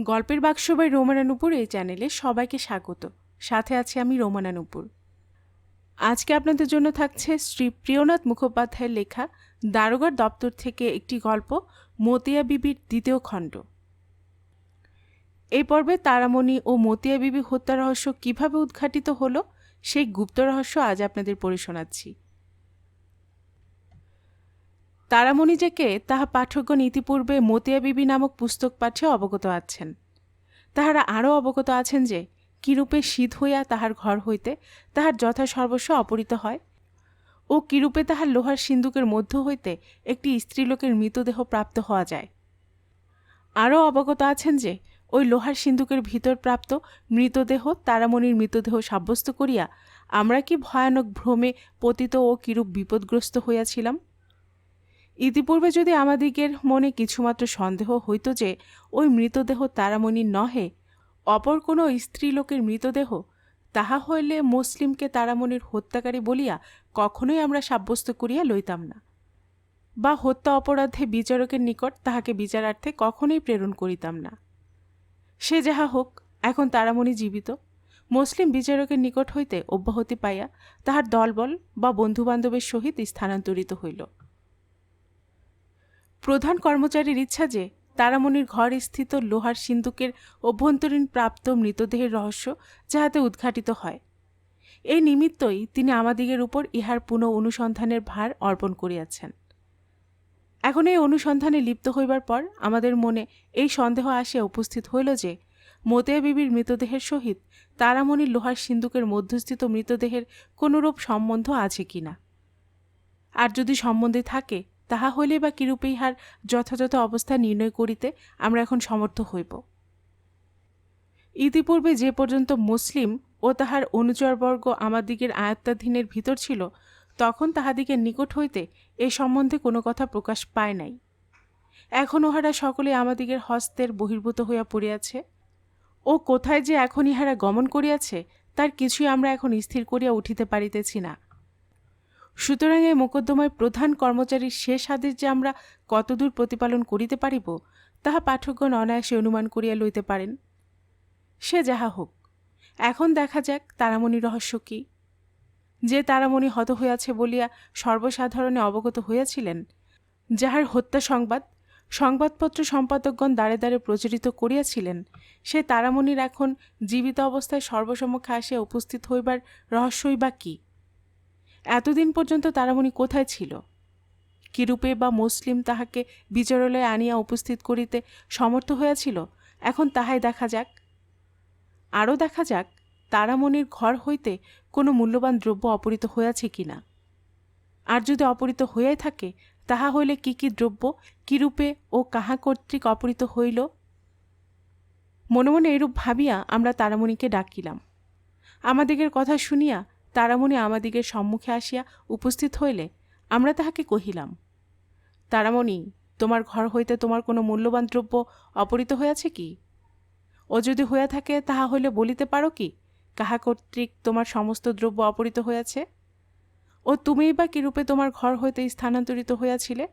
গল্পের বাক্স বাই রোমানা নুপুর এই চ্যানেলে সবাইকে স্বাগত। সাথে আছে আমি রোমানা নুপুর। আজকে আপনাদের জন্য থাকছে শ্রী প্রিয়নাথ মুখোপাধ্যায়ের লেখা দারোগার দপ্তর থেকে একটি গল্প, মতিয়া বিবির দ্বিতীয় খণ্ড। এই পর্বে তারামণি ও মতিয়া বিবি হত্যা রহস্য কিভাবে উদ্ঘাটিত হলো সেই গুপ্ত রহস্য আজ আপনাদের পড়ে শোনাচ্ছি। তারামণি যে তাহা পাঠকগণ ইতিপূর্বে মতিয়া বিবি নামক পুস্তক পাঠে অবগত আছেন। তাহারা আরও অবগত আছেন যে কিরূপে শীত হইয়া তাহার ঘর হইতে তাহার যথাসর্বস্ব অপহৃত হয় ও কিরূপে তাহার লোহার সিন্দুকের মধ্য হইতে একটি স্ত্রীলোকের মৃতদেহ প্রাপ্ত হওয়া যায়। আরও অবগত আছেন যে ওই লোহার সিন্দুকের ভিতর প্রাপ্ত মৃতদেহ তারামণির মৃতদেহ সাব্যস্ত করিয়া আমরা কি ভয়ানক ভ্রমে পতিত ও কিরূপ বিপদগ্রস্ত হইয়াছিলাম। ইতিপূর্বে যদি আমাদিগের মনে কিছুমাত্র সন্দেহ হইত যে ওই মৃতদেহ তারামণির নহে, অপর কোনো স্ত্রীলোকের মৃতদেহ, তাহা হইলে মুসলিমকে তারামণির হত্যাকারী বলিয়া কখনোই আমরা সাব্যস্ত করিয়া লইতাম না, বা হত্যা অপরাধে বিচারকের নিকট তাহাকে বিচারার্থে কখনোই প্রেরণ করিতাম না। সে যাহা হোক, এখন তারামণি জীবিত, মুসলিম বিচারকের নিকট হইতে অব্যাহতি পাইয়া তাহার দলবল বা বন্ধুবান্ধবের সহিত স্থানান্তরিত হইল। প্রধান কর্মচারীর ইচ্ছা যে তারামণির ঘর স্থিত লোহার সিন্দুকের অভ্যন্তরীণ প্রাপ্ত মৃতদেহের রহস্য যাহাতে উদ্ঘাটিত হয়, এই নিমিত্তই তিনি আমাদিগের উপর ইহার পুনঃ অনুসন্ধানের ভার অর্পণ করিয়াছেন। এখন এই অনুসন্ধানে লিপ্ত হইবার পর আমাদের মনে এই সন্দেহ আসিয়া উপস্থিত হইল যে মতিয়া বিবির মৃতদেহের সহিত তারামণির লোহার সিন্দুকের মধ্যস্থিত মৃতদেহের কোনরূপ সম্বন্ধ আছে কিনা, আর যদি সম্বন্ধে থাকে তাহা হইলে বা কিরূপে ইহার যথাযথ অবস্থা নির্ণয় করিতে আমরা এখন সমর্থ হইব। ইতিপূর্বে যে পর্যন্ত মুসলিম ও তাহার অনুচরবর্গ আমাদিগের আয়ত্তাধীনের ভিতর ছিল, তখন তাহাদিগের নিকট হইতে এ সম্বন্ধে কোনো কথা প্রকাশ পায় নাই। এখন উহারা সকলে আমাদিগের হস্তের বহির্ভূত হইয়া পড়িয়াছে ও কোথায় যে এখন ইহারা গমন করিয়াছে তার কিছুই আমরা এখন স্থির করিয়া উঠিতে পারিতেছি না। সুতরাং এই মোকদ্দমায় প্রধান কর্মচারীর শেষ আদেশ যে আমরা কতদূর প্রতিপালন করিতে পারিব, তাহা পাঠকগণ অনায়াসে অনুমান করিয়া লইতে পারেন। সে যাহা হোক, এখন দেখা যাক তারামণির রহস্য কি। যে তারামণি হত হইয়াছে বলিয়া সর্বসাধারণে অবগত হইয়াছিলেন, যাহার হত্যা সংবাদপত্র সম্পাদকগণ দ্বারে দ্বারে প্রচারিত করিয়াছিলেন, সে তারামণির এখন জীবিত অবস্থায় সর্বসমক্ষে আসিয়া উপস্থিত হইবার রহস্যই বা কী? এতদিন পর্যন্ত তারামণি কোথায় ছিল? কিরূপে বা মুসলিম তাহাকে বিচারালয়ে আনিয়া উপস্থিত করিতে সমর্থ হইয়াছিল, এখন তাহাই দেখা যাক। আরও দেখা যাক তারামণির ঘর হইতে কোনো মূল্যবান দ্রব্য অপহৃত হইয়াছে কিনা, আর যদি অপহৃত হইয়াই থাকে তাহা হইলে কি কি দ্রব্য কিরূপে ও কাহা কর্তৃক অপহৃত হইল। মনে মনে এরূপ ভাবিয়া আমরা তারামণিকে ডাকিলাম। আমাদিগের কথা শুনিয়া তারামণি আমাদিগের সম্মুখে আসিয়া উপস্থিত হইলে আমরা তাহাকে কহিলাম, তারামণি, তোমার ঘর হইতে তোমার কোনো মূল্যবান দ্রব্য অপহৃত হইয়াছে কি? ও যদি হইয়া থাকে তাহা হইলে বলিতে পারো কি কাহা কর্তৃক তোমার সমস্ত দ্রব্য অপহৃত হইয়াছে, ও তুমিই বা কিরূপে তোমার ঘর হইতে স্থানান্তরিত হইয়াছিলে,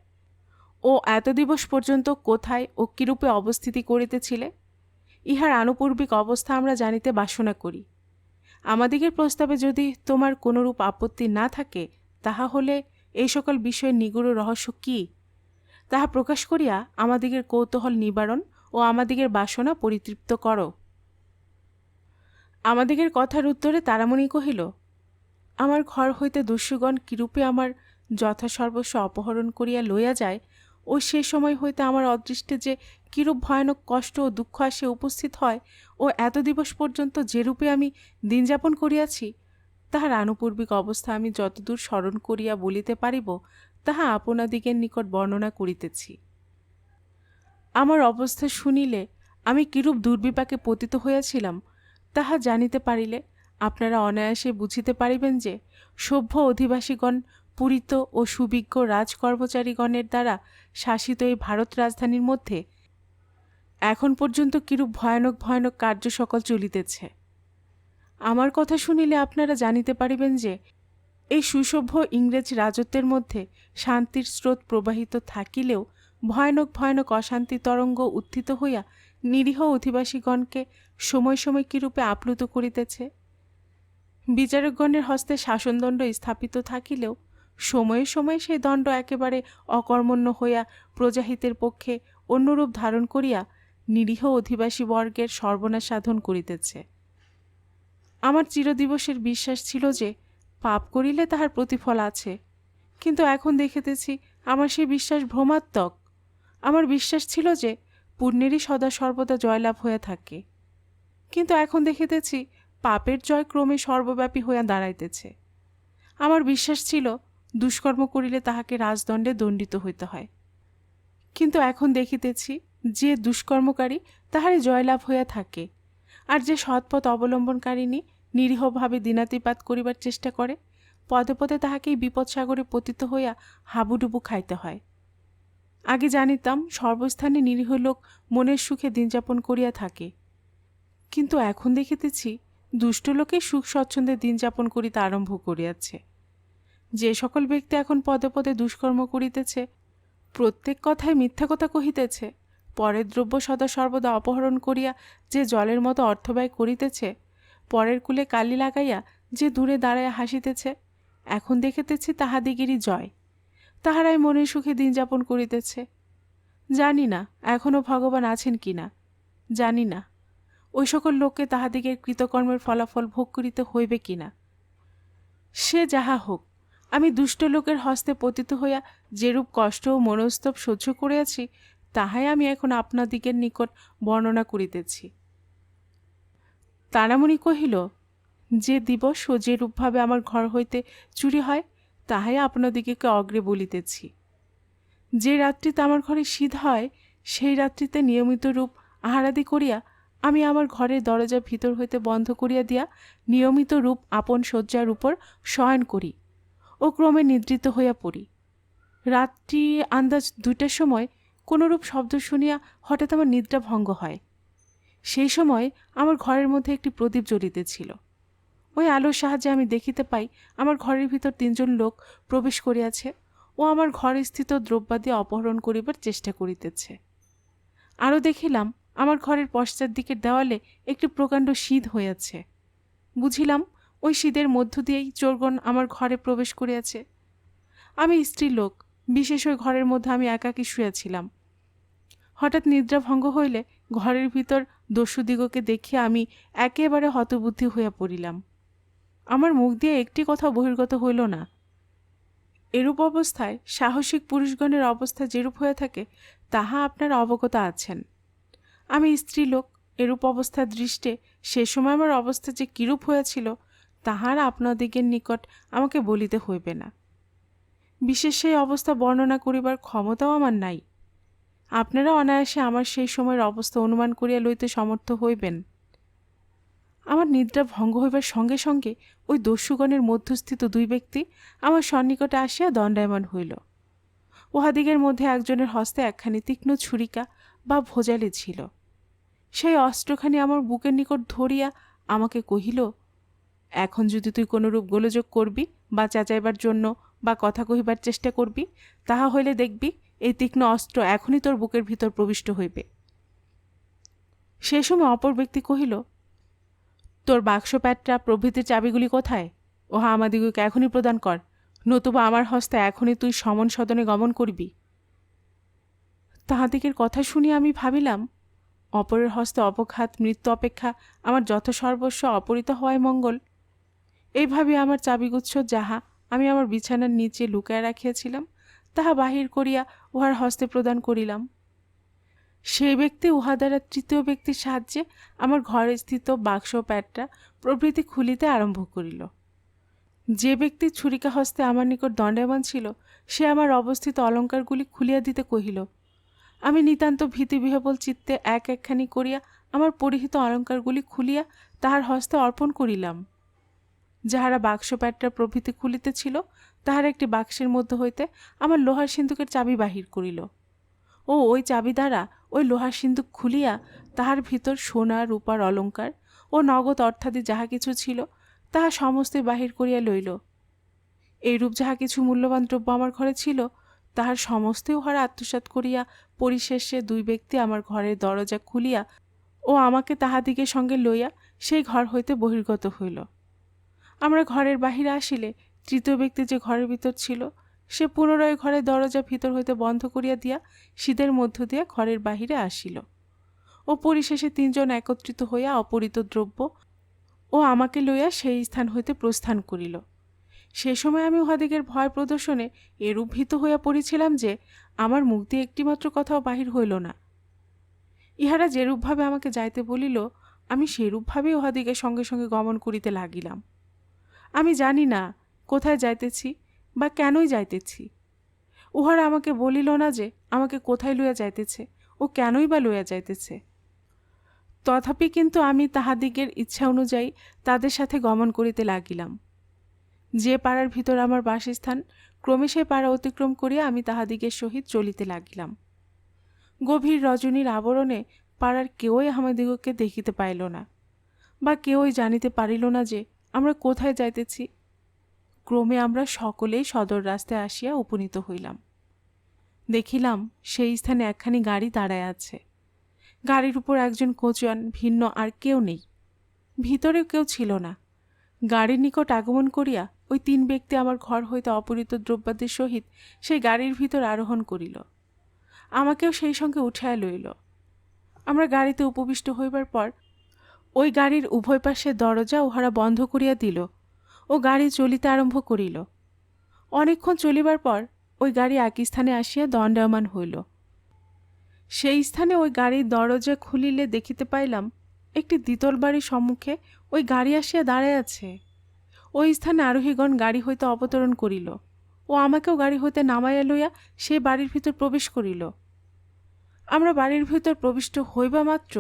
ও এত দিবস পর্যন্ত কোথায় ও কিরূপে অবস্থিতি করিতেছিলে, ইহার আনুপূর্বিক অবস্থা আমরা জানিতে বাসনা করি। আমাদিগের প্রস্তাবে যদি তোমার কোনরূপ আপত্তি না থাকে, তাহা হলে এই সকল বিষয়ের নিগূঢ় রহস্য কি, তাহা প্রকাশ করিয়া আমাদিগের কৌতূহল নিবারণ ও আমাদিগের বাসনা পরিতৃপ্ত করো। আমাদিগের কথার উত্তরে তারামণি কহিল, আমার ঘর হইতে দস্যুগণ কিরূপে আমার যথাসর্বস্ব অপহরণ করিয়া লইয়া যায় ও সে সময় হইতে আমার অদৃষ্টে যে কিরূপ ভয়ানক কষ্ট ও দুঃখ আসিয়া উপস্থিত হয় ও এত দিবস পর্যন্ত যেরূপে আমি দিনযাপন করিয়াছি, তাহার আনুপূর্বিক অবস্থা আমি যতদূর স্মরণ করিয়া বলিতে পারিব তাহা আপনাদিগের নিকট বর্ণনা করিতেছি। আমার অবস্থা শুনিলে আমি কিরূপ দুর্বিপাকে পতিত হইয়াছিলাম তাহা জানিতে পারিলে আপনারা অনায়াসে বুঝিতে পারিবেন যে সভ্য অধিবাসীগণ পূরিত ও সুবিজ্ঞ রাজকর্মচারীগণের দ্বারা শাসিত এই ভারত রাজধানীর মধ্যে এখন পর্যন্ত কিরূপ ভয়ানক ভয়ানক কার্য সকল চলিতেছে। আমার কথা শুনিলে আপনারা জানিতে পারিবেন যে এই সুসভ্য ইংরেজ রাজত্বের মধ্যে শান্তির স্রোত প্রবাহিত থাকিলেও ভয়ানক ভয়ানক অশান্তি তরঙ্গ উত্থিত হইয়া নিরীহ অধিবাসীগণকে সময় সময় কিরূপে আপ্লুত করিতেছে। বিচারকগণের হস্তে শাসনদণ্ড স্থাপিত থাকিলেও সময়ে সময়ে সেই দণ্ড একেবারে অকর্মণ্য হইয়া প্রজাহিতের পক্ষে অন্যরূপ ধারণ করিয়া নিরীহ অধিবাসী বর্গের সর্বনাশ সাধন করিতেছে। আমার চিরদিবসের বিশ্বাস ছিল যে পাপ করিলে তাহার প্রতিফল আছে, কিন্তু এখন দেখিতেছি আমার সেই বিশ্বাস ভ্রমাত্মক। আমার বিশ্বাস ছিল যে পুণ্যেরই সদা সর্বদা জয়লাভ হইয়া থাকে, কিন্তু এখন দেখিতেছি পাপের জয় ক্রমে সর্বব্যাপী হইয়া দাঁড়াইতেছে। আমার বিশ্বাস ছিল দুষ্কর্ম করিলে তাহাকে রাজদণ্ডে দণ্ডিত হইতে হয়, কিন্তু এখন দেখিতেছি যে দুষ্কর্মকারী তাহারই জয়লাভ হইয়া থাকে, আর যে সৎপথ অবলম্বনকারিণী নিরীহভাবে দিনাতিপাত করিবার চেষ্টা করে পদে পদে তাহাকেই বিপদসাগরে পতিত হইয়া হাবুডুবু খাইতে হয়। আগে জানিতাম সর্বস্থানে নিরীহ লোক মনের সুখে দিনযাপন করিয়া থাকে, কিন্তু এখন দেখিতেছি দুষ্ট লোকেই সুখ স্বচ্ছন্দে দিনযাপন করিতে আরম্ভ করিয়াছে। যে সকল ব্যক্তি এখন পদে পদে দুষ্কর্ম করিতেছে, প্রত্যেক কথায় মিথ্যা কথা কহিতেছে, পরের দ্রব্য সদা সর্বদা অপহরণ করিয়া যে জলের মতো অর্থব্যয় করিতেছে, পরের কুলে কালি লাগাইয়া যে দূরে দাঁড়াইয়া হাসিতেছে, এখন দেখিতেছি তাহাদিগেরই জয়। তাহারাই মনের সুখে দিনযাপন করিতেছে। জানি না এখনও ভগবান আছেন কিনা, জানি না ওই সকল লোককে তাহাদিগের কৃতকর্মের ফলাফল ভোগ করিতে হইবে কিনা। সে যাহা হোক, আমি দুষ্ট লোকের হস্তে পতিত হইয়া যেরূপ কষ্ট ও মনস্তব সহ্য করিয়াছি, তাহাই আমি এখন আপনাদিগের নিকট বর্ণনা করিতেছি। তারামণি কহিল, যে দিবস ও যেরূপভাবে আমার ঘর হইতে চুরি হয় তাহাই আপনাদিগকে অগ্রে বলিতেছি। যে রাত্রিতে আমার ঘরে শীত হয়, সেই রাত্রিতে নিয়মিত রূপ আহারাদি করিয়া আমি আমার ঘরের দরজা ভিতর হইতে বন্ধ করিয়া দিয়া নিয়মিত রূপ আপন শয্যার উপর শয়ন করি ও ক্রমে নিদ্রিত হইয়া পড়ি। রাত্রি আন্দাজ 2টার সময় কোনরূপ শব্দ শুনিয়া হঠাৎ আমার নিদ্রা ভঙ্গ হয়। সেই সময় আমার ঘরের মধ্যে একটি প্রদীপ জ্বলিতেছিল। ওই আলোর সাহায্যে আমি দেখিতে পাই আমার ঘরের ভিতর 3 জন লোক প্রবেশ করিয়াছে ও আমার ঘরে স্থিত দ্রব্যাদি অপহরণ করিবার চেষ্টা করিতেছে। আরও দেখিলাম আমার ঘরের পশ্চাৎ দিকের দেওয়ালে একটি প্রকাণ্ড সিঁধ হইয়াছে। বুঝিলাম ওই সিঁধের মধ্য দিয়েই চোরগণ আমার ঘরে প্রবেশ করিয়াছে। আমি স্ত্রী লোক, বিশেষ ওই ঘরের মধ্যে আমি একাকী শুয়েছিলাম। হঠাৎ নিদ্রা ভঙ্গ হইলে ঘরের ভিতর দস্যুদিগকে দেখিয়া আমি একেবারে হতবুদ্ধি হইয়া পড়িলাম। আমার মুখ দিয়ে একটি কথা বহির্গত হইল না। এরূপ অবস্থায় সাহসিক পুরুষগণের অবস্থা যেরূপ হয়ে থাকে তাহা আপনারা অবগত আছেন। আমি স্ত্রী লোক, এরূপ অবস্থা দৃষ্টে সে সময় আমার অবস্থা যে কিরূপ হয়েছিল তাহারা আপনাদিগের নিকট আমাকে বলিতে হইবে না। বিশেষ সেই অবস্থা বর্ণনা করিবার ক্ষমতাও আমার নাই। আপনারা অনায়াসে আমার সেই সময়ের অবস্থা অনুমান করিয়া লইতে সমর্থ হইবেন। আমার নিদ্রা ভঙ্গ হইবার সঙ্গে সঙ্গে ওই দস্যুগণের মধ্যস্থিত 2 ব্যক্তি আমার সন্নিকটে আসিয়া দণ্ডায়মান হইল। উহাদিগের মধ্যে একজনের হস্তে একখানি তীক্ষ্ণ ছুরিকা বা ভোজালি ছিল। সেই অস্ত্রখানি আমার বুকের নিকট ধরিয়া আমাকে কহিল, এখন যদি তুই কোনরূপ গোলযোগ করবি বা চেঁচাইবার জন্য বা কথা কহিবার চেষ্টা করবি, তাহা হইলে দেখবি এই তীক্ষ্ণ অস্ত্র এখনই তোর বুকের ভিতর প্রবিষ্ট হইবে। সে সময় অপর ব্যক্তি কহিল, তোর বাক্স প্যাটরা প্রভৃতির চাবিগুলি কোথায়? ওহা আমাদিগকে এখনই প্রদান কর, নতুবা আমার হস্তে এখনই তুই সমন সদনে গমন করবি। তাহাদিগের কথা শুনিয়া আমি ভাবিলাম, অপরের হস্তে অপঘাত মৃত্যু অপেক্ষা আমার যথাসর্বস্ব অপহৃত হওয়ায় মঙ্গল। এইভাবে আমার চাবিগুচ্ছ যাহা আমি আমার বিছানার নিচে লুকায় রাখিয়াছিলাম তাহা বাহির করিয়া উহার হস্তে প্রদান করিলাম। সেই ব্যক্তি উহা দ্বারা তৃতীয় ব্যক্তির সাহায্যে আমার ঘরে স্থিত বাক্স প্যাটরা প্রভৃতি খুলিতে আরম্ভ করিল। যে ব্যক্তি ছুরিকা হস্তে আমার নিকট দণ্ডায়মান ছিল সে আমার অবস্থিত অলঙ্কারগুলি খুলিয়া দিতে কহিল। আমি নিতান্ত ভীতিবিহ্বল চিত্তে একখানি করিয়া আমার পরিহিত অলঙ্কারগুলি খুলিয়া তাহার হস্তে অর্পণ করিলাম। যাহারা বাক্স প্যাটরা প্রভৃতি খুলিতেছিল তাহার একটি বাক্সের মধ্য হইতে আমার লোহার সিন্দুকের চাবি বাহির করিল ও ওই চাবি দ্বারা ওই লোহার সিন্দুক খুলিয়া তাহার ভিতর সোনা রূপার অলঙ্কার ও নগদ অর্থাদি যাহা কিছু ছিল তাহা সমস্তই বাহির করিয়া লইল। এইরূপ যাহা কিছু মূল্যবান দ্রব্য আমার ঘরে ছিল তাহার সমস্তই উহারা আত্মসাৎ করিয়া পরিশেষে দুই ব্যক্তি আমার ঘরের দরজা খুলিয়া ও আমাকে তাহাদিগের সঙ্গে লইয়া সেই ঘর হইতে বহির্গত হইল। আমরা ঘরের বাহিরে আসিলে তৃতীয় ব্যক্তি যে ঘরের ভিতর ছিল সে পুনরায় ঘরের দরজা ভিতর হইতে বন্ধ করিয়া দিয়া শীতের মধ্য দিয়া ঘরের বাহিরে আসিল ও পরিশেষে তিনজন একত্রিত হইয়া অপহৃত দ্রব্য ও আমাকে লইয়া সেই স্থান হইতে প্রস্থান করিল। সে সময় আমি উহাদিগের ভয় প্রদর্শনে এরূপ ভীত হইয়া পড়েছিলাম যে আমার মুখ দিয়ে একটিমাত্র কথাও বাহির হইল না। ইহারা যেরূপভাবে আমাকে যাইতে বলিল আমি সেরূপভাবেই উহাদিগের সঙ্গে সঙ্গে গমন করিতে লাগিলাম। আমি জানি না কোথায় যাইতেছি বা কেনই যাইতেছি। উহারা আমাকে বলিল না যে আমাকে কোথায় লইয়া যাইতেছে ও কেনই বা লইয়া যাইতেছে। তথাপি কিন্তু আমি তাহাদিগের ইচ্ছা অনুযায়ী তাদের সাথে গমন করিতে লাগিলাম। যে পাড়ার ভিতর আমার বাসস্থান ক্রমে সে পাড়া অতিক্রম করিয়া আমি তাহাদিগের সহিত চলিতে লাগিলাম। গভীর রজনীর আবরণে পাড়ার কেউই আমাদিগকে দেখিতে পাইল না বা কেউই জানিতে পারিল না যে আমরা কোথায় যাইতেছি। ক্রমে আমরা সকলেই সদর রাস্তায় আসিয়া উপনীত হইলাম। দেখিলাম সেই স্থানে একখানি গাড়ি দাঁড়ায় আছে। গাড়ির উপর একজন কোচয়ান ভিন্ন আর কেউ নেই, ভিতরেও কেউ ছিল না। গাড়ির নিকট আগমন করিয়া ওই তিন ব্যক্তি আমার ঘর হইতে অপহৃত দ্রব্যাদির সহিত সেই গাড়ির ভিতর আরোহণ করিল। আমাকেও সেই সঙ্গে উঠাইয়া লইল। আমরা গাড়িতে উপবিষ্ট হইবার পর ওই গাড়ির উভয় পাশের দরজা উহারা বন্ধ করিয়া দিল ও গাড়ি চলিতে আরম্ভ করিল। অনেকক্ষণ চলিবার পর ওই গাড়ি একই স্থানে আসিয়া দণ্ডায়মান হইল। সেই স্থানে ওই গাড়ির দরজা খুলিলে দেখিতে পাইলাম একটি দ্বিতল বাড়ির সম্মুখে ওই গাড়ি আসিয়া দাঁড়ায় আছে। ওই স্থানে আরোহীগণ গাড়ি হইতে অবতরণ করিল ও আমাকেও গাড়ি হইতে নামাইয়া লইয়া সে বাড়ির ভিতর প্রবেশ করিল। আমরা বাড়ির ভিতর প্রবিষ্ট হইবা মাত্র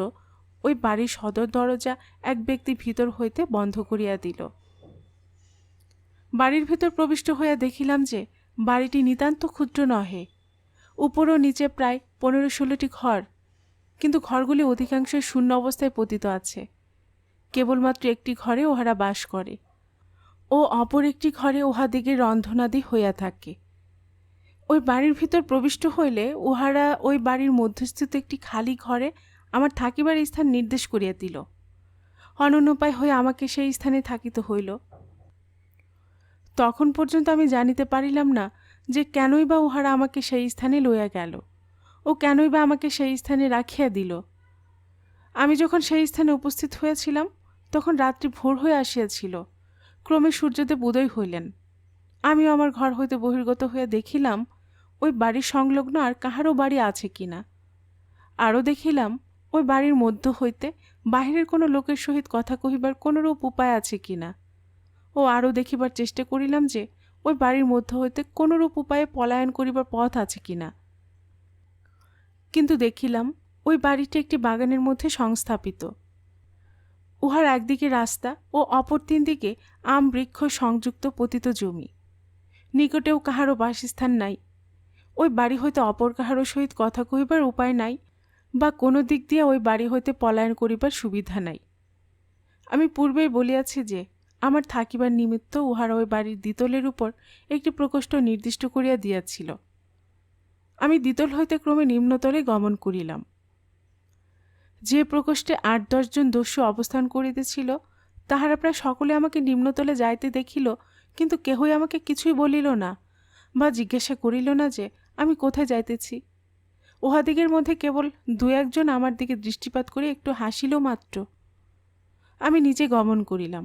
ওই বাড়ির সদর দরজা এক ব্যক্তি ভিতর হইতে বন্ধ করিয়া দিল। বাড়ির ভিতর প্রবিষ্ট হইয়া দেখিলাম যে বাড়িটি নিতান্ত ক্ষুদ্র নহে। উপর ও নিচে প্রায় 15-16টি ঘর, কিন্তু ঘরগুলি অধিকাংশই শূন্য অবস্থায় পতিত আছে। কেবলমাত্র একটি ঘরে উহারা বাস করে ও অপর একটি ঘরে উহাদিগের রন্ধনাদি হইয়া থাকে। ওই বাড়ির ভিতর প্রবিষ্ট হইলে উহারা ওই বাড়ির মধ্যস্থিত একটি খালি ঘরে আমার থাকিবার স্থান নির্দেশ করিয়া দিল। অনন্যোপায় হয়ে আমাকে সেই স্থানে থাকিতে হইল। তখন পর্যন্ত আমি জানিতে পারিলাম না যে কেনই বা উহারা আমাকে সেই স্থানে লইয়া গেল ও কেনই বা আমাকে সেই স্থানে রাখিয়া দিল। আমি যখন সেই স্থানে উপস্থিত হইয়াছিলাম তখন রাত্রি ভোর হয়ে আসিয়াছিল। ক্রমে সূর্যদেব উদয় হইলেন। আমিও আমার ঘর হইতে বহির্গত হইয়া দেখিলাম ওই বাড়ির সংলগ্ন আর কাহারও বাড়ি আছে কিনা। আরও দেখিলাম ওই বাড়ির মধ্য হইতে বাহিরের কোনো লোকের সহিত কথা কহিবার কোনরূপ উপায় আছে কিনা ও আরও দেখিবার চেষ্টা করিলাম যে ওই বাড়ির মধ্য হইতে কোনরূপ উপায়ে পলায়ন করিবার পথ আছে কিনা। কিন্তু দেখিলাম ওই বাড়িটি একটি বাগানের মধ্যে সংস্থাপিত। উহার একদিকে রাস্তা ও অপর তিন দিকে আম বৃক্ষ সংযুক্ত পতিত জমি। নিকটেও কাহারও বাসস্থান নাই। ওই বাড়ি হইতে অপর কাহারও সহিত কথা কহিবার উপায় নাই বা কোনো দিক দিয়ে ওই বাড়ি হইতে পলায়ন করিবার সুবিধা নাই। আমি পূর্বেই বলিয়াছি যে আমার থাকিবার নিমিত্ত উহারা ওই বাড়ির দ্বিতলের উপর একটি প্রকোষ্ঠ নির্দিষ্ট করিয়া দিয়াছিল। আমি দ্বিতল হইতে ক্রমে নিম্নতলে গমন করিলাম। যে প্রকোষ্ঠে 8-10 জন দস্যু অবস্থান করিতেছিল তাহারা প্রায় সকলে আমাকে নিম্নতলে যাইতে দেখিল, কিন্তু কেহই আমাকে কিছুই বলিল না বা জিজ্ঞাসা করিল না যে আমি কোথায় যাইতেছি। উহাদিগের মধ্যে কেবল 2-1 জন আমার দিকে দৃষ্টিপাত করে একটু হাসিল মাত্র। আমি নিজে গমন করিলাম।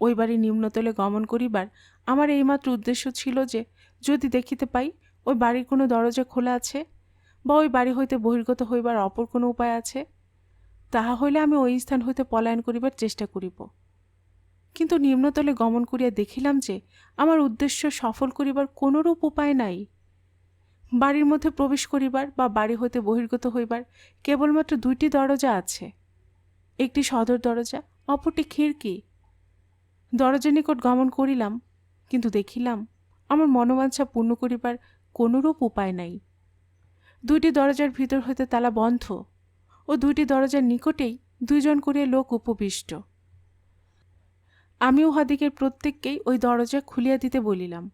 ওই বাড়ির নিম্নতলে গমন করিবার আমার এইমাত্র উদ্দেশ্য ছিল যে যদি দেখিতে পাই ওই বাড়ির কোনো দরজা খোলা আছে বা ওই বাড়ি হইতে বহির্গত হইবার অপর কোনো উপায় আছে, তাহা হইলে আমি ওই স্থান হইতে পলায়ন করিবার চেষ্টা করিব। কিন্তু নিম্নতলে গমন করিয়া দেখিলাম যে আমার উদ্দেশ্য সফল করিবার কোনরূপ উপায় নাই। বাড়ির মধ্যে প্রবেশ করিবার বা বাড়ি হইতে বহির্গত হইবার কেবলমাত্র 2টি দরজা আছে। একটি সদর দরজা, অপরটি খিড়কি। দরজার নিকট গমন করিলাম, কিন্তু দেখিলাম আমার মনোবাঞ্ছা পূর্ণ করিবার কোনরূপ উপায় নাই। 2টি দরজার ভিতর হইতে তালা বন্ধ ও 2টি দরজার নিকটেই 2 জন করিয়া লোক উপবিষ্ট। আমি উহাদিগের প্রত্যেককেই ওই দরজা খুলিয়া দিতে বলিলাম,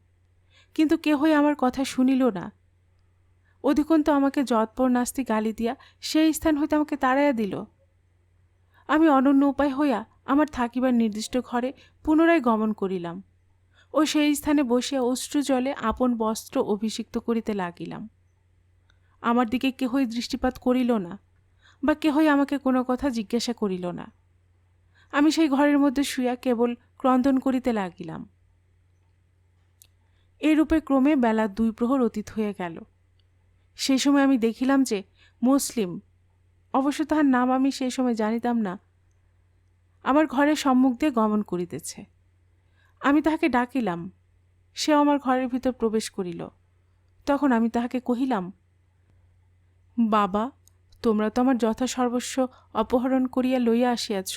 কিন্তু কেহই আমার কথা শুনিল না। অধিকন্তু আমাকে যৎপর নাস্তি গালি দিয়া সেই স্থান হইতে আমাকে তাড়াইয়া দিল। আমি অনন্য উপায় হইয়া আমার থাকিবার নির্দিষ্ট ঘরে পুনরায় গমন করিলাম ও সেই স্থানে বসিয়া অশ্রু জলে আপন বস্ত্র অভিষিক্ত করিতে লাগিলাম। আমার দিকে কেহই দৃষ্টিপাত করিল না বা কেহই আমাকে কোনো কথা জিজ্ঞাসা করিল না। আমি সেই ঘরের মধ্যে শুইয়া কেবল ক্রন্দন করিতে লাগিলাম। এরূপে ক্রমে বেলা 2 প্রহর অতীত হয়ে গেল। সেই সময় আমি দেখিলাম যে মুসলিম, অবশ্য তাহার নাম আমি সেই সময় জানিতাম না, আমার ঘরের সম্মুখ দিয়ে গমন করিতেছে। আমি তাহাকে ডাকিলাম, সে আমার ঘরের ভিতর প্রবেশ করিল। তখন আমি তাহাকে কহিলাম, বাবা, তোমরা তো আমার যথাসর্বস্ব অপহরণ করিয়া লইয়া আসিয়াছ,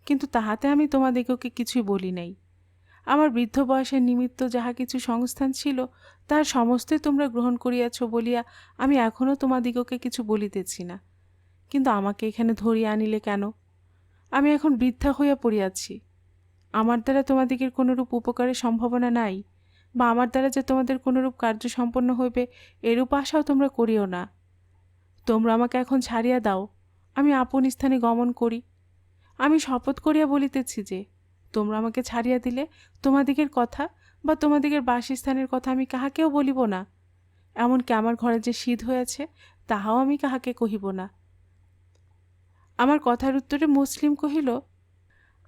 কিন্তু তাহাতে আমি তোমাদিগকে কিছুই বলি নাই। আমার বৃদ্ধ বয়সের নিমিত্ত যাহা কিছু সংস্থান ছিল তাহার সমস্তই তোমরা গ্রহণ করিয়াছ বলিয়া আমি এখনও তোমাদিগকে কিছু বলিতেছি না। কিন্তু আমাকে এখানে ধরিয়া আনিলে কেন? আমি এখন বৃদ্ধা হইয়া পড়িয়াছি। আমার দ্বারা তোমাদিগের কোনরূপ উপকারের সম্ভাবনা নাই, বা আমার দ্বারা যে তোমাদের কোনরূপ কার্য সম্পন্ন হইবে এরূপ আশাও তোমরা করিও না। তোমরা আমাকে এখন ছাড়িয়া দাও, আমি আপন স্থানে গমন করি। আমি শপথ করিয়া বলিতেছি যে তোমরা আমাকে ছাড়িয়া দিলে তোমাদিগের কথা বা তোমাদিগের বাসস্থানের কথা আমি কাহাকেও বলিব না। এমনকি আমার ঘরে যে শীত হয়েছে তাহাও আমি কাহাকে কহিব না। আমার কথার উত্তরে মুসলিম কহিল,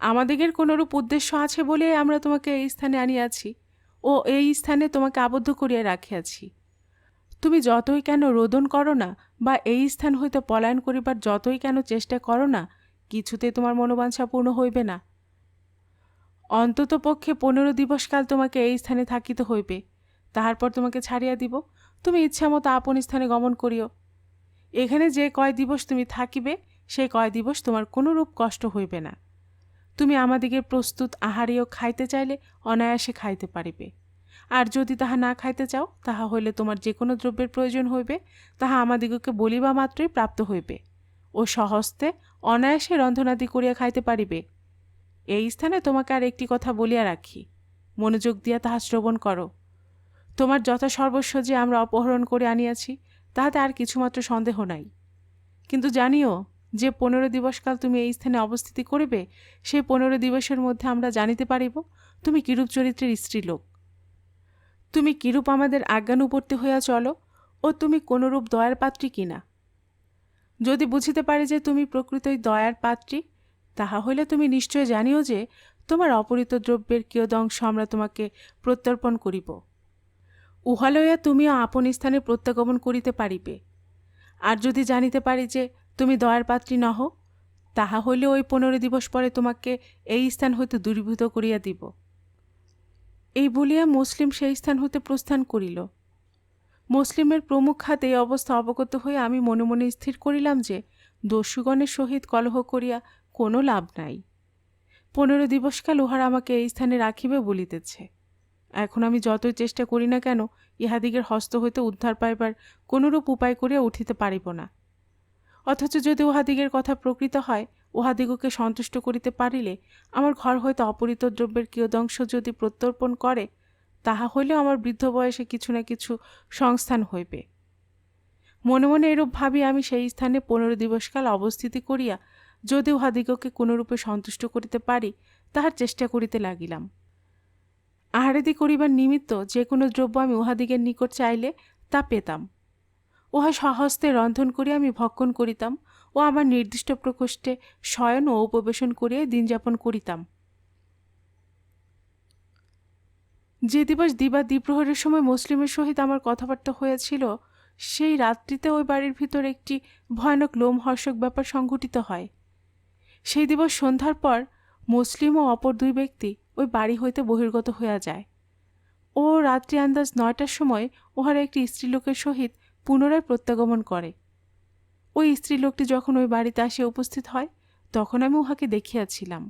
আমাদিগের কোনরূপ উদ্দেশ্য আছে বলে আমরা তোমাকে এই স্থানে আনিয়াছি ও এই স্থানে তোমাকে আবদ্ধ করিয়া রাখিয়াছি। তুমি যতই কেন রোদন করো না বা এই স্থান হইতে পলায়ন করিবার যতই কেন চেষ্টা করো না, কিছুতে তোমার মনোবাঞ্ছা পূর্ণ হইবে না। অন্তত পক্ষে 15 দিবসকাল তোমাকে এই স্থানে থাকিতে হইবে, তাহার পর তোমাকে ছাড়িয়া দিব। তুমি ইচ্ছা মতো আপন স্থানে গমন করিও। এখানে যে কয় দিবস তুমি থাকিবে সেই কয় দিবস তোমার কোনরূপ কষ্ট হইবে না। তুমি আমাদিগের প্রস্তুত আহারেও খাইতে চাইলে অনায়াসে খাইতে পারিবে, আর যদি তাহা না খাইতে চাও তাহা হইলে তোমার যে কোনো দ্রব্যের প্রয়োজন হইবে তাহা আমাদিগকে বলিবা মাত্রই প্রাপ্ত হইবে ও স্বহস্তে অনায়াসে রন্ধনাদি করিয়া খাইতে পারিবে। এই স্থানে তোমাকে আর একটি কথা বলিয়া রাখি, মনোযোগ দিয়া তাহা শ্রবণ করো। তোমার যথাসর্বস্ব যে আমরা অপহরণ করে আনিয়াছি তাহাতে আর কিছুমাত্র সন্দেহ নাই, কিন্তু জানিও যে 15 দিবসকাল তুমি এই স্থানে অবস্থিতি করিবে সেই 15 দিবসের মধ্যে আমরা জানিতে পারিব তুমি কিরূপ চরিত্রের স্ত্রীলোক, তুমি কিরূপ আমাদের আজ্ঞানুবর্তী হইয়া চলো ও তুমি কোনরূপ দয়ার পাত্রী কিনা। যদি বুঝিতে পারি যে তুমি প্রকৃতই দয়ার পাত্রী, তাহা হইলে তুমি নিশ্চয় জানিও যে তোমার অপহৃত দ্রব্যের কিয়দংশ আমরা তোমাকে প্রত্যর্পণ করিব। উহা লইয়া তুমিও আপন স্থানে প্রত্যাগমন করিতে পারিবে। আর যদি জানিতে পারি যে তুমি দয়ার পাত্রী নহ, তাহা হইলে ওই 15 দিবস পরে তোমাকে এই স্থান হইতে দূরীভূত করিয়া দিব। এই বলিয়া মুসলিম সেই স্থান হইতে প্রস্থান করিল। মুসলিমের প্রমুখ হাতে এই অবস্থা অবগত হয়ে আমি মনে মনে স্থির করিলাম যে দস্যুগণের সহিত কলহ করিয়া কোনো লাভ নাই। 15 দিবসকাল উহারা আমাকে এই স্থানে রাখিবে বলিতেছে। এখন আমি যতই চেষ্টা করি না কেন ইহাদিগের হস্ত হইতে উদ্ধার পাইবার কোনরূপ উপায় করিয়া উঠিতে পারিব না। অথচ যদি উহাদিগের কথা প্রকৃত হয়, উহাদিগকে সন্তুষ্ট করিতে পারিলে আমার ঘর হইতে অপহৃত দ্রব্যের কিয়দংশ যদি প্রত্যর্পণ করে, তাহা হইলেও আমার বৃদ্ধ বয়সে কিছু না কিছু সংস্থান হইবে। মনে মনে এরূপ ভাবি আমি সেই স্থানে 15 দিবসকাল অবস্থিতি করিয়া যদি উহাদিগকে কোনরূপে সন্তুষ্ট করিতে পারি তাহার চেষ্টা করিতে লাগিলাম। আহারাদি করিবার নিমিত্ত যে কোনো দ্রব্য আমি উহাদিগের নিকট চাইলে তা পেতাম। উহা স্বহস্তে রন্ধন করিয়া আমি ভক্ষণ করিতাম ও আমার নির্দিষ্ট প্রকোষ্ঠে শয়ন ও উপবেশন করিয়া দিনযাপন করিতাম। যে দিবস দিবা দ্বিপ্রহরের সময় মুসলিমের সহিত আমার কথাবার্তা হয়েছিল, সেই রাত্রিতে ওই বাড়ির ভিতর একটি ভয়ানক লোমহর্ষক ব্যাপার সংঘটিত হয়। সেই দিবস সন্ধ্যার পর মুসলিম ও অপর 2 ব্যক্তি ওই বাড়ি হইতে বহির্গত হইয়া যায় ও রাত্রি আন্দাজ 9টার সময় উহারা একটি স্ত্রীলোকের সহিত পুনরায় প্রত্যাগমন করে। ওই স্ত্রীলোকটি যখন ওই বাড়িতে আসিয়া উপস্থিত হয় তখন আমি উহাকে দেখিয়াছিলাম।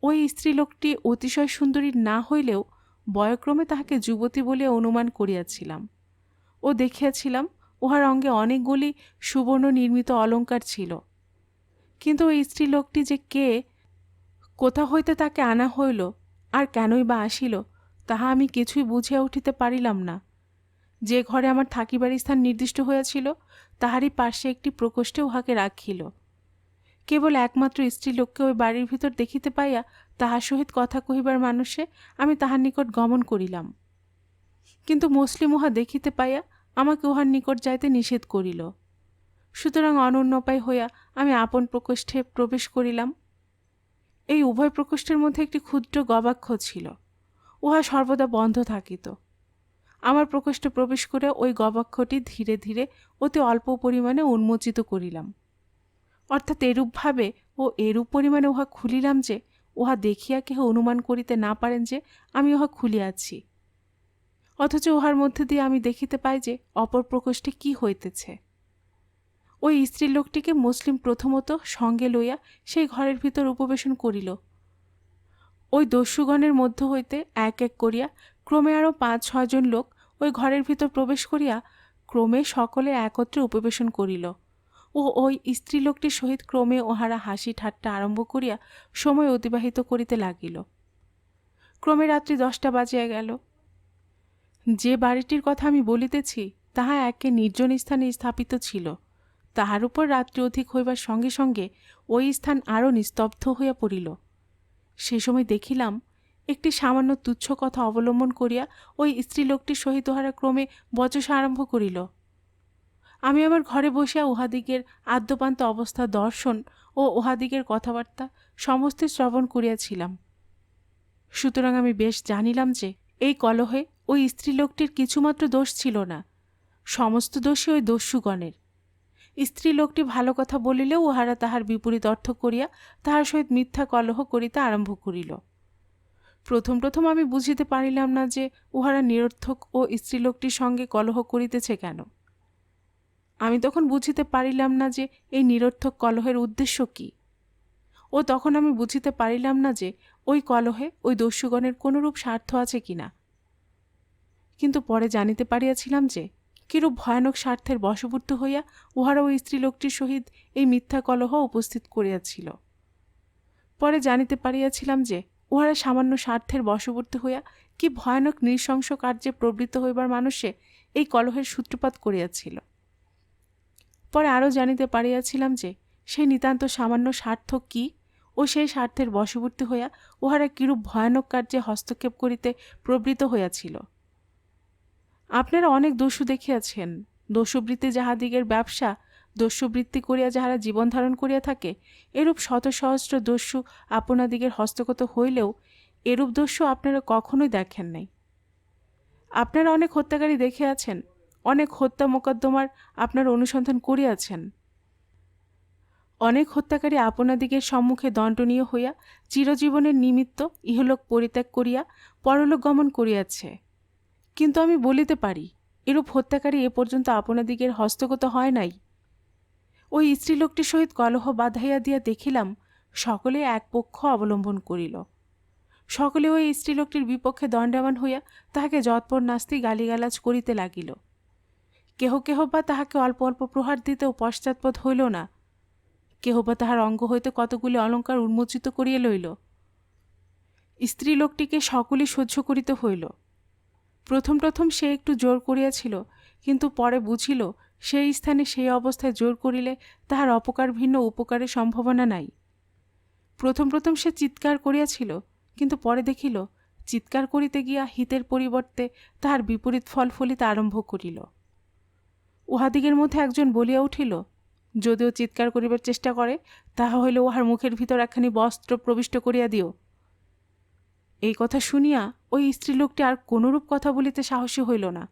ওই স্ত্রীলোকটি অতিশয় সুন্দরী না হইলেও বয়ক্রমে তাহাকে যুবতী বলিয়া অনুমান করিয়াছিলাম ও দেখিয়াছিলাম উহার অঙ্গে অনেকগুলি সুবর্ণ নির্মিত অলঙ্কার ছিল। কিন্তু ওই স্ত্রীলোকটি যে কে, কোথা হইতে তাকে আনা হইল আর কেনই বা আসিল, তাহা আমি কিছুই বুঝিয়া উঠিতে পারিলাম না। যে ঘরে আমার থাকিবার স্থান নির্দিষ্ট হইয়াছিল তাহারই পার্শ্বে একটি প্রকোষ্ঠে উহাকে রাখিল। কেবল একমাত্র স্ত্রীলোককে ওই বাড়ির ভিতর দেখিতে পাইয়া তাহার সহিত কথা কহিবার মানুষে আমি তাহার নিকট গমন করিলাম, কিন্তু মুসলিম উহা দেখিতে পাইয়া আমাকে উহার নিকট যাইতে নিষেধ করিল। সুতরাং অনন্যোপায় হইয়া আমি আপন প্রকোষ্ঠে প্রবেশ করিলাম। এই উভয় প্রকোষ্ঠের মধ্যে একটি ক্ষুদ্র গবাক্ষ ছিল, উহা সর্বদা বন্ধ থাকিত। আমার প্রকোষ্ঠে প্রবেশ করে ওই গবাক্ষটি ধীরে ধীরে অতি অল্প পরিমাণে উন্মোচিত করিলাম, অর্থাৎ এরূপভাবে ও এরূপ পরিমাণে উহা খুলিলাম যে উহা দেখিয়া কেহ অনুমান করিতে না পারেন যে আমি উহা খুলিয়াছি। অথচ উহার মধ্যে দিয়ে আমি দেখিতে পাই যে অপর প্রকোষ্ঠে কি হইতেছে। ওই স্ত্রীর লোকটিকে মুসলিম প্রথমত সঙ্গে লইয়া সেই ঘরের ভিতর উপবেশন করিল। ওই দস্যুগণের মধ্য হইতে এক এক করিয়া ক্রমে আরও ৫-৬ জন লোক ওই ঘরের ভিতর প্রবেশ করিয়া ক্রমে সকলে একত্রে উপবেশন করিল ও ওই স্ত্রীলোকটির সহিত ক্রমে ওহারা হাসি ঠাট্টা আরম্ভ করিয়া সময় অতিবাহিত করিতে লাগিল। ক্রমে রাত্রি ১০টা বাজিয়া গেল। যে বাড়িটির কথা আমি বলিতেছি তাহা একে নির্জন স্থানে স্থাপিত ছিল। তাহার উপর রাত্রি অধিক হইবার সঙ্গে সঙ্গে ওই স্থান আরও নিস্তব্ধ হইয়া পড়িল। সে সময় দেখিলাম একটি সামান্য তুচ্ছ কথা অবলম্বন করিয়া ওই স্ত্রীলোকটির সহিত উহারা ক্রমে বচসা আরম্ভ করিল। আমি আমার ঘরে বসিয়া উহাদিগের আদ্যপান্ত অবস্থা দর্শন ও উহাদিগের কথাবার্তা সমস্ত শ্রবণ করিয়াছিলাম। সুতরাং আমি বেশ জানিলাম যে এই কলহে ওই স্ত্রীলোকটির কিছুমাত্র দোষ ছিল না, সমস্ত দোষই ওই দস্যুগণের। স্ত্রীলোকটি ভালো কথা বলিলেও উহারা তাহার বিপরীত অর্থ করিয়া তাহার সহিত মিথ্যা কলহ করিতে আরম্ভ করিল। প্রথম প্রথম আমি বুঝিতে পারিলাম না যে উহারা নিরর্থক ও স্ত্রীলোকটির সঙ্গে কলহ করিতেছে কেন। আমি তখন বুঝিতে পারিলাম না যে এই নিরর্থক কলহের উদ্দেশ্য কি, ও তখন আমি বুঝিতে পারিলাম না যে ওই কলহে ওই দস্যুগণের কোনরূপ স্বার্থ আছে কিনা। কিন্তু পরে জানিতে পারিয়াছিলাম যে কিরূপ ভয়ানক স্বার্থের বশবর্তী হইয়া উহারা ওই স্ত্রীলোকটির সহিত এই মিথ্যা কলহ উপস্থিত করিয়াছিল। পরে জানিতে পারিয়াছিলাম যে উহারা সামান্য স্বার্থের বশবর্তী হইয়া কি ভয়ানক নৃশংস কার্যে প্রবৃত্ত হইবার মানুষে এই কলহের সূত্রপাত করিয়াছিল। পরে আরও জানিতে পারিয়াছিলাম যে সেই নিতান্ত সামান্য স্বার্থ কি ও সেই স্বার্থের বশবর্তী হইয়া উহারা কিরূপ ভয়ানক কার্যে হস্তক্ষেপ করিতে প্রবৃত্ত হইয়াছিল। আপনারা অনেক দস্যু দেখিয়াছেন। দস্যুবৃত্তি যাহাদিগের ব্যবসা, দস্যুবৃত্তি করিয়া যাহারা জীবন ধারণ করিয়া থাকে, এরূপ শত সহস্র দস্যু আপনাদিগের হস্তগত হইলেও এরূপ দস্যু আপনারা কখনোই দেখেন নাই। আপনারা অনেক হত্যাকারী দেখিয়াছেন, অনেক হত্যা মোকদ্দমার আপনারা অনুসন্ধান করিয়াছেন। অনেক হত্যাকারী আপনাদিগের সম্মুখে দণ্ডনীয় হইয়া চিরজীবনের নিমিত্ত ইহলোক পরিত্যাগ করিয়া পরলোক গমন করিয়াছে। কিন্তু আমি বলিতে পারি এরূপ হত্যাকারী এ পর্যন্ত আপনাদিগের হস্তগত হয় নাই। ওই স্ত্রীলোকটির সহিত কলহ বাঁধাইয়া দিয়া দেখিলাম সকলে এক পক্ষ অবলম্বন করিল। সকলে ওই স্ত্রীলোকটির বিপক্ষে দণ্ডায়মান হইয়া তাহাকে যৎপর নাস্তি গালিগালাজ করিতে লাগিল। কেহ কেহ বা তাহাকে অল্প অল্প প্রহার দিতেও পশ্চাৎপদ হইল না। কেহ বা তাহার অঙ্গ হইতে কতগুলি অলঙ্কার উন্মোচিত করিয়া লইল। স্ত্রীলোকটিকে সকলই সহ্য করিতে হইল। প্রথম প্রথম সে একটু জোর করিয়াছিল, কিন্তু পরে বুঝিল সেই স্থানে সেই অবস্থায় জোর করিলে তাহার অপকার ভিন্ন উপকারের সম্ভাবনা নাই। প্রথম প্রথম সে চিৎকার করিয়াছিল, কিন্তু পরে দেখিল চিৎকার করিতে গিয়া হিতের পরিবর্তে তাহার বিপরীত ফল ফলিতে আরম্ভ করিল। উহাদিগের মধ্যে একজন বলিয়া উঠিল, যদিও চিৎকার করিবার চেষ্টা করে তাহা হইলে উহার মুখের ভিতর একখানি বস্ত্র প্রবিষ্ট করিয়া দিও। এই কথা শুনিয়া ওই স্ত্রীলোকটি আর কোনরূপ কথা বলিতে সাহসী হইল না।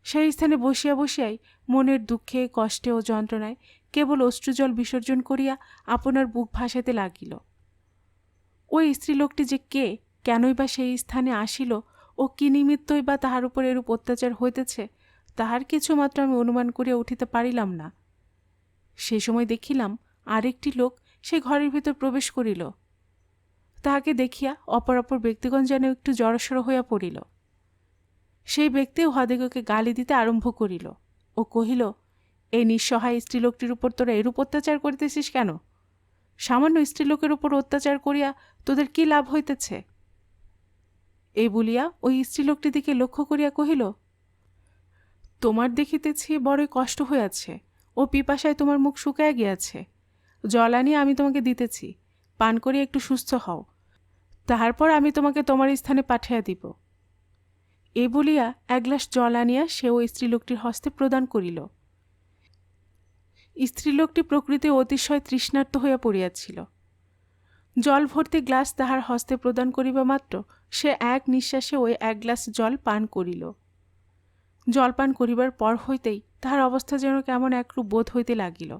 সেই স্থানে বসিয়া বসিয়াই মনের দুঃখে কষ্টে ও যন্ত্রণায় কেবল অশ্রুজল বিসর্জন করিয়া আপনার বুক ভাসাইতে লাগিল। ওই স্ত্রীলোকটি যে কে, কেনই বা সেই স্থানে আসিল ও কি নিমিত্তই বা তাহার উপর এরূপ অত্যাচার হইতেছে, তাহার কিছুমাত্র আমি অনুমান করিয়া উঠিতে পারিলাম না। সে সময় দেখিলাম আরেকটি লোক সেই ঘরের ভিতর প্রবেশ করিল। তাহাকে দেখিয়া অপর অপর ব্যক্তিগণ যেন একটু জড়সড় হইয়া পড়িল। সেই ব্যক্তি উহাদিগকে গালি দিতে আরম্ভ করিল ও কহিল, এই নিঃসহায় স্ত্রীলোকটির উপর তোরা এরূপ অত্যাচার করিতেছিস কেন? সামান্য স্ত্রীলোকের উপর অত্যাচার করিয়া তোদের কি লাভ হইতেছে? এই বলিয়া ওই স্ত্রীলোকটির দিকে লক্ষ্য করিয়া কহিল, তোমার দেখিতেছি বড়ই কষ্ট হইয়াছে, ও পিপাসায় তোমার মুখ শুকাইয়া গিয়াছে। জল আনিয়া আমি তোমাকে দিতেছি, পান করিয়া একটু সুস্থ হও, তাহারপর আমি তোমাকে তোমার স্থানে পাঠাইয়া দিব। এ বলিয়া এক গ্লাস জল আনিয়া সে ওই স্ত্রীলোকটির হস্তে প্রদান করিল। স্ত্রীলোকটি প্রকৃতি অতিশয় তৃষ্ণার্ত হইয়া পড়িয়াছিল। জল ভর্তি গ্লাস তাহার হস্তে প্রদান করিবা মাত্র সে এক নিঃশ্বাসে ওই এক গ্লাস জল পান করিল। জল পান করিবার পর হইতেই তাহার অবস্থা যেন কেমন একরূপ বোধ হইতে লাগিল।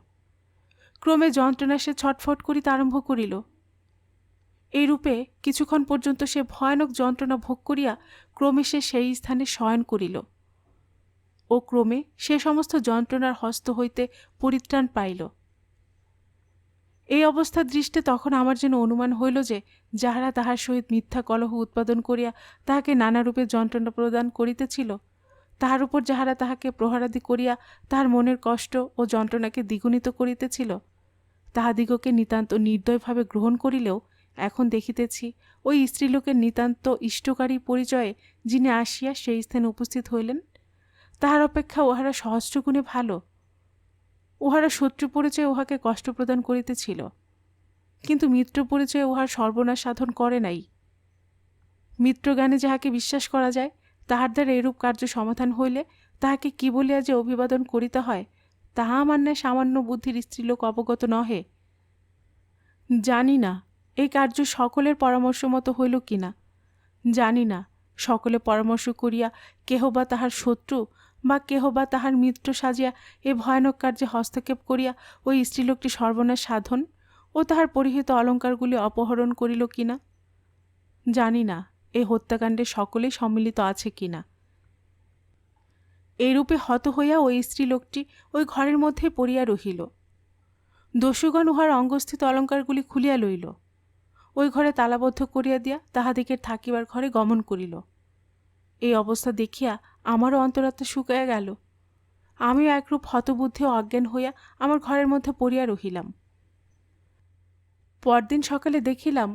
ক্রমে যন্ত্রণা সে ছটফট করিতে আরম্ভ করিল। এইরূপে কিছুক্ষণ পর্যন্ত সে ভয়ানক যন্ত্রণা ভোগ করিয়া ক্রমে সে সেই স্থানে শয়ন করিল ও ক্রমে সে সমস্ত যন্ত্রণার হস্ত হইতে পরিত্রাণ পাইল। এই অবস্থা দৃষ্টে তখন আমার যেন অনুমান হইল যে যাহারা তাহার সহিত মিথ্যা কলহ উৎপাদন করিয়া তাহাকে নানারূপে যন্ত্রণা প্রদান করিতেছিল, তাহার উপর যাহারা তাহাকে প্রহারাদি করিয়া তাহার মনের কষ্ট ও যন্ত্রণাকে দ্বিগুণিত করিতেছিল, তাহাদিগকে নিতান্ত নির্দয়ভাবে গ্রহণ করিলেও এখন দেখিতেছি ওই স্ত্রীলোকের নিতান্ত ইষ্টকারী পরিচয়ে যিনি আসিয়া সেই স্থানে উপস্থিত হইলেন, তাহার অপেক্ষা উহারা সহস্রগুণে ভালো। উহারা শত্রু পরিচয়ে উহাকে কষ্ট প্রদান করিতেছিল, কিন্তু মিত্র পরিচয়ে উহার সর্বনাশ সাধন করে নাই। মিত্রজ্ঞানে যাহাকে বিশ্বাস করা যায়, তাহার দ্বারা এরূপ কার্য সমাধান হইলে তাহাকে কি বলিয়া যে অভিবাদন করিতে হয়, তাহা আমার ন্যায় সামান্য বুদ্ধির স্ত্রীলোক অবগত নহে। জানি না এই কার্য সকলের পরামর্শ মতো হইল কিনা, জানি না সকলে পরামর্শ করিয়া কেহ বা তাহার শত্রু বা কেহ বা তাহার মিত্র সাজিয়া এ ভয়ানক কার্যে হস্তক্ষেপ করিয়া ওই স্ত্রীলোকটি সর্বনাশ সাধন ও তাহার পরিহিত অলঙ্কারগুলি অপহরণ করিল কিনা, জানি না এই হত্যাকাণ্ডে সকলেই সম্মিলিত আছে কিনা। এইরূপে হত হইয়া ওই স্ত্রীলোকটি ওই ঘরের মধ্যে পড়িয়া রহিল। দস্যুগণ উহার অঙ্গস্থিত অলঙ্কারগুলি খুলিয়া লইল, ওই ঘরে তালাবদ্ধ করিয়া দিয়া তাহাদিগের থাকিবার ঘরে গমন করিল। এই অবস্থা দেখিয়া আমারও অন্তরাত্মা শুকাইয়া গেল। আমিও একরূপ হতবুদ্ধি ও অজ্ঞান হইয়া আমার ঘরের মধ্যে পড়িয়া রহিলাম। পরদিন সকালে দেখিলাম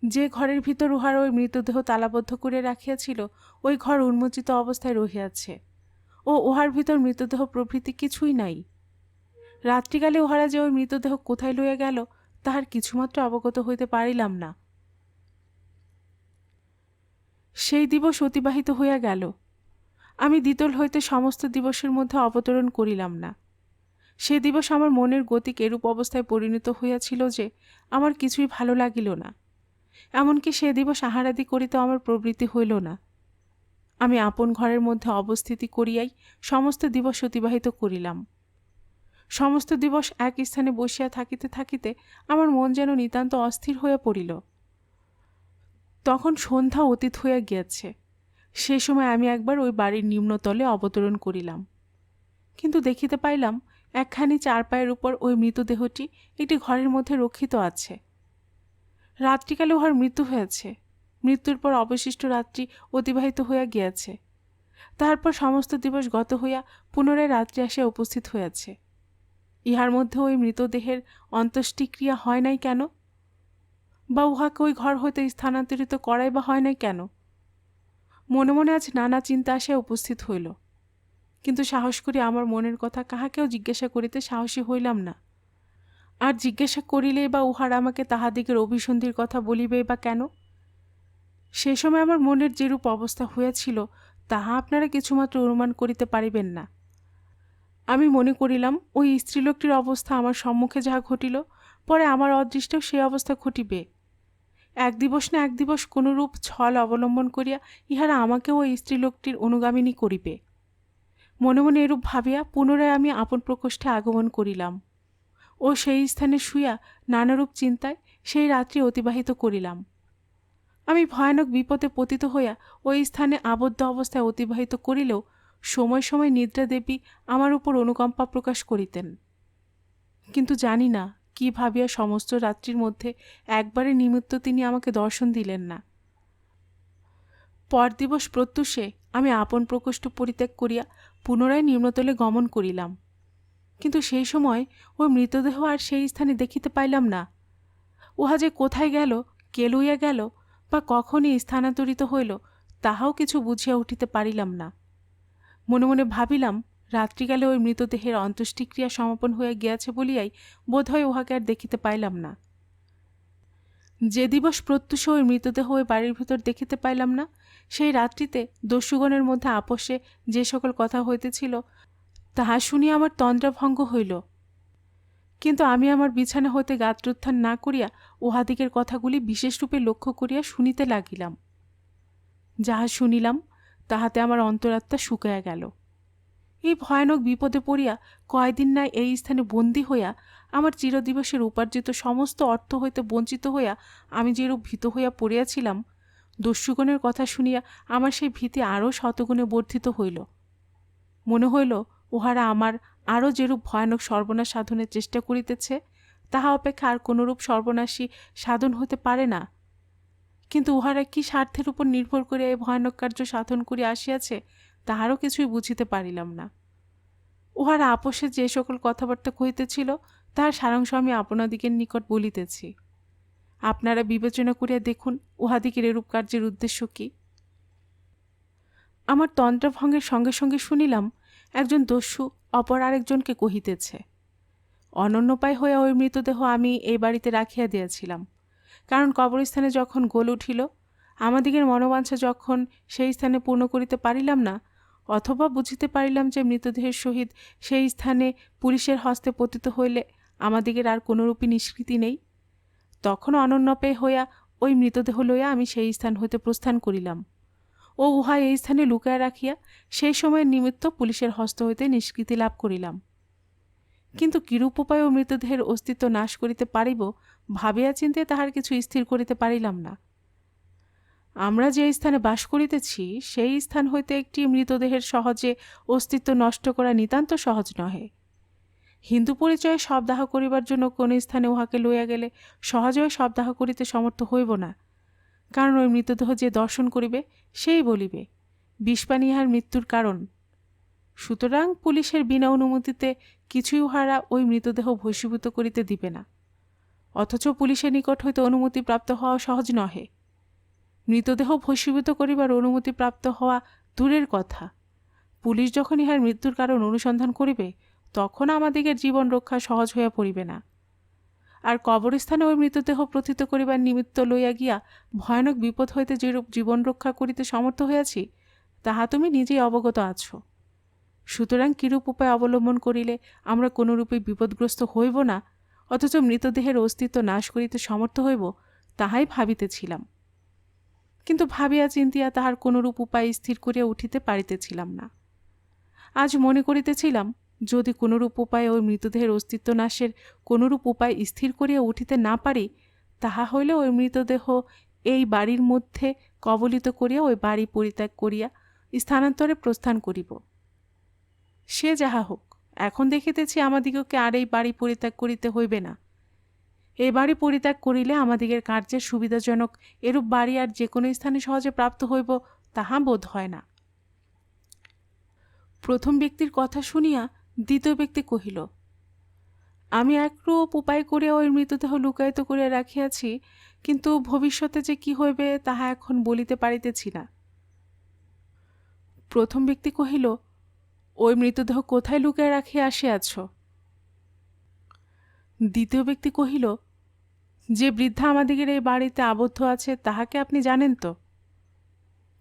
যে ঘরের ভিতর উহার ওই মৃতদেহ তালাবদ্ধ করে রাখিয়াছিল, ওই ঘর উন্মোচিত অবস্থায় রহিয়াছে ও উহার ভিতর মৃতদেহ প্রভৃতি কিছুই নাই। রাত্রিকালে উহারা যে ওই মৃতদেহ কোথায় লইয়া গেল তাহার কিছুমাত্র অবগত হইতে পারিলাম না। সেই দিবস অতিবাহিত হইয়া গেল। আমি দ্বিতল হইতে সমস্ত দিবসের মধ্যে অবতরণ করিলাম না। সে দিবস আমার মনের গতিক এরূপ অবস্থায় পরিণত হইয়াছিল যে আমার কিছুই ভালো লাগিল না। এমনকি সে দিবস আহারাদি করিতে আমার প্রবৃত্তি হইল না। আমি আপন ঘরের মধ্যে অবস্থিতি করিয়াই সমস্ত দিবস অতিবাহিত করিলাম। সমস্ত দিবস এক স্থানে বসিয়া থাকিতে থাকিতে আমার মন যেন নিতান্ত অস্থির হইয়া পড়িল। তখন সন্ধ্যা অতীত হইয়া গিয়াছে। সে সময় আমি একবার ওই বাড়ির নিম্নতলে অবতরণ করিলাম, কিন্তু দেখিতে পাইলাম একখানি চারপায়ের উপর ওই মৃতদেহটি একটি ঘরের মধ্যে রক্ষিত আছে। রাত্রিকালে উহার মৃত্যু হয়েছে। মৃত্যুর পর অবশিষ্ট রাত্রি অতিবাহিত হইয়া গিয়াছে। তারপর সমস্ত দিবস গত হইয়া পুনরায় রাত্রি আসিয়া উপস্থিত হইয়াছে। ইহার মধ্যে ওই মৃতদেহের অন্ত্যেষ্টিক্রিয়া হয় নাই কেন, বা উহাকে ওই ঘর হইতে স্থানান্তরিত করাই বা হয় নাই কেন? মনে মনে আজ নানা চিন্তা আসিয়া উপস্থিত হইল, কিন্তু সাহস করি আমার মনের কথা কাহাকেও জিজ্ঞাসা করিতে সাহসী হইলাম না। আর জিজ্ঞাসা করিলেই বা উহার আমাকে তাহাদিগের অভিসন্ধির কথা বলিবেই বা কেন? সে সময় আমার মনের যেরূপ অবস্থা হইয়াছিল তাহা আপনারা কিছুমাত্র অনুমান করিতে পারিবেন না। আমি মনে করিলাম ওই স্ত্রীলোকটির অবস্থা আমার সম্মুখে যাহা ঘটিল, পরে আমার অদৃষ্টেও সেই অবস্থা ঘটিবে। এক দিবস না এক দিবস কোনরূপ ছল অবলম্বন করিয়া ইহারা আমাকেও ওই স্ত্রীলোকটির অনুগামিনী করিবে। মনে মনে এরূপ ভাবিয়া পুনরায় আমি আপন প্রকোষ্ঠে আগমন করিলাম ও সেই স্থানে শুইয়া নানারূপ চিন্তায় সেই রাত্রি অতিবাহিত করিলাম। আমি ভয়ানক বিপদে পতিত হইয়া ওই স্থানে আবদ্ধ অবস্থায় অতিবাহিত করিলেও সময় সময় নিদ্রা দেবী আমার উপর অনুকম্পা প্রকাশ করিতেন, কিন্তু জানি না কি ভাবিয়া সমস্ত রাত্রির মধ্যে একবারে নিমিত্ত তিনি আমাকে দর্শন দিলেন না। পর দিবস প্রত্যুষে আমি আপন প্রকোষ্ঠ পরিত্যাগ করিয়া পুনরায় নিম্নতলে গমন করিলাম, কিন্তু সেই সময় ওই মৃতদেহ আর সেই স্থানে দেখিতে পাইলাম না। উহা যে কোথায় গেল, কে লইয়া গেল, বা কখনই স্থানান্তরিত হইল তাহাও কিছু বুঝিয়া উঠিতে পারিলাম না। মনে মনে ভাবিলাম, রাত্রিকালে ওই মৃতদেহের অন্ত্যেষ্টিক্রিয়া সমাপন হইয়া গিয়াছে বলিয়াই বোধহয় উহাকে আর দেখিতে পাইলাম না। যে দিবস প্রত্যুষে ওই মৃতদেহ ওই বাড়ির ভিতর দেখিতে পাইলাম না, সেই রাত্রিতে দস্যুগণের মধ্যে আপোষে যে সকল কথা হইতেছিল তাহা শুনিয়া আমার তন্দ্রাভঙ্গ হইল। কিন্তু আমি আমার বিছানা হইতে গাত্রোত্থান না করিয়া উহাদিগের কথাগুলি বিশেষরূপে লক্ষ্য করিয়া শুনিতে লাগিলাম। যাহা শুনিলাম তাহাতে আমার অন্তরাত্মা শুকাইয়া গেল। এই ভয়ানক বিপদে পড়িয়া কয়দিন না এই স্থানে বন্দী হইয়া আমার চিরদিবসের উপার্জিত সমস্ত অর্থ হইতে বঞ্চিত হইয়া আমি যেরূপ ভীত হইয়া পড়িয়াছিলাম, দস্যুগণের কথা শুনিয়া আমার সেই ভীতি আরও শতগুণে বর্ধিত হইল। মনে হইল উহারা আমার আরও যেরূপ ভয়ানক সর্বনাশ সাধনের চেষ্টা করিতেছে, তাহা অপেক্ষা আর কোনরূপ সর্বনাশী সাধন হইতে পারে না। কিন্তু উহারা কি স্বার্থের উপর নির্ভর করিয়া এই ভয়ানক কার্য সাধন করিয়া আসিয়াছে, তাহারও কিছুই বুঝিতে পারিলাম না। উহারা আপোষে যে সকল কথাবার্তা কহিতেছিল তাহার সারাংশ আমি আপনাদিগের নিকট বলিতেছি। আপনারা বিবেচনা করিয়া দেখুন উহাদিগের এরূপ কার্যের উদ্দেশ্য কি। আমার তন্ত্রভঙ্গের সঙ্গে সঙ্গে শুনিলাম একজন দস্যু অপর আরেকজনকে কহিতেছে, অনন্যপায় হইয়া ওই মৃতদেহ আমি এই বাড়িতে রাখিয়া দিয়াছিলাম, কারণ কবরস্থানে যখন গোল উঠিল, আমাদিগের মনোবাঞ্ছা যখন সেই স্থানে পূর্ণ করিতে পারিলাম না, অথবা বুঝিতে পারিলাম যে মৃতদেহের সহিত সেই স্থানে পুলিশের হস্তে পতিত হইলে আমাদিগের আর কোনরূপী নিষ্কৃতি নেই, তখন অনন্যপায় হইয়া ওই মৃতদেহ লইয়া আমি সেই স্থান হইতে প্রস্থান করিলাম ও উহা এই স্থানে লুকায় রাখিয়া সেই সময়ের নিমিত্ত পুলিশের হস্ত হইতে নিষ্কৃতি লাভ করিলাম। কিন্তু কিরূপ উপায়ে ও মৃতদেহের অস্তিত্ব নাশ করিতে পারিব ভাবিয়া চিন্তে তাহার কিছু স্থির করিতে পারিলাম না। আমরা যে স্থানে বাস করিতেছি সেই স্থান হইতে একটি মৃতদেহের সহজে অস্তিত্ব নষ্ট করা নিতান্ত সহজ নহে। হিন্দু পরিচয়ে শবদাহ করিবার জন্য কোন স্থানে উহাকে লইয়া গেলে সহজেও শবদাহ করিতে সমর্থ হইব না, কারণ ওই মৃতদেহ যে দর্শন করিবে সেই বলিবে বিষপানি ইহার মৃত্যুর কারণ। সুতরাং পুলিশের বিনা অনুমতিতে কিছুই উহারা ওই মৃতদেহ ভস্মীভূত করিতে দিবে না, অথচ পুলিশের নিকট হইতে অনুমতি প্রাপ্ত হওয়া সহজ নহে। মৃতদেহ ভস্মীভূত করিবার অনুমতি প্রাপ্ত হওয়া দূরের কথা, পুলিশ যখন ইহার মৃত্যুর কারণ অনুসন্ধান করিবে তখন আমাদিগের জীবন রক্ষা সহজ হইয়া পড়িবে না। আর কবরস্থানে ওই মৃতদেহ প্রথিত করিবার নিমিত্ত লইয়া গিয়া ভয়ানক বিপদ হইতে যেরূপ জীবন রক্ষা করিতে সমর্থ হইয়াছি তাহা তুমি নিজেই অবগত আছো। সুতরাং কিরূপ উপায় অবলম্বন করিলে আমরা কোনরূপে বিপদগ্রস্ত হইব না, অথচ মৃতদেহের অস্তিত্ব নাশ করিতে সমর্থ হইব, তাহাই ভাবিতেছিলাম। কিন্তু ভাবিয়া চিন্তিয়া তাহার কোনরূপ উপায় স্থির করিয়া উঠিতে পারিতেছিলাম না। আজ মনে করিতেছিলাম, যদি কোনরূপ উপায়ে ওই মৃতদেহের অস্তিত্ব নাশের কোনরূপ উপায় স্থির করিয়া উঠিতে না পারি, তাহা হইলে ওই মৃতদেহ এই বাড়ির মধ্যে কবলিত করিয়া ওই বাড়ি পরিত্যাগ করিয়া স্থানান্তরে প্রস্থান করিব। সে যাহা হোক, এখন দেখিতেছি আমাদিগকে আর এই বাড়ি পরিত্যাগ করিতে হইবে না। এই বাড়ি পরিত্যাগ করিলে আমাদিগের কার্যের সুবিধাজনক এরূপ বাড়ি আর যে কোনো স্থানে সহজে প্রাপ্ত হইব তাহা বোধ হয় না। প্রথম ব্যক্তির কথা শুনিয়া দ্বিতীয় ব্যক্তি কহিল, আমি একরূপ উপায় করিয়া ওই মৃতদেহ লুকায়িত করিয়া রাখিয়াছি, কিন্তু ভবিষ্যতে যে কি হইবে তাহা এখন বলিতে পারিতেছি না। প্রথম ব্যক্তি কহিল, ওই মৃতদেহ কোথায় লুকায় রাখিয়া আসিয়াছ? দ্বিতীয় ব্যক্তি কহিল, যে বৃদ্ধা আমাদিগের এই বাড়িতে আবদ্ধ আছে তাহাকে আপনি জানেন তো?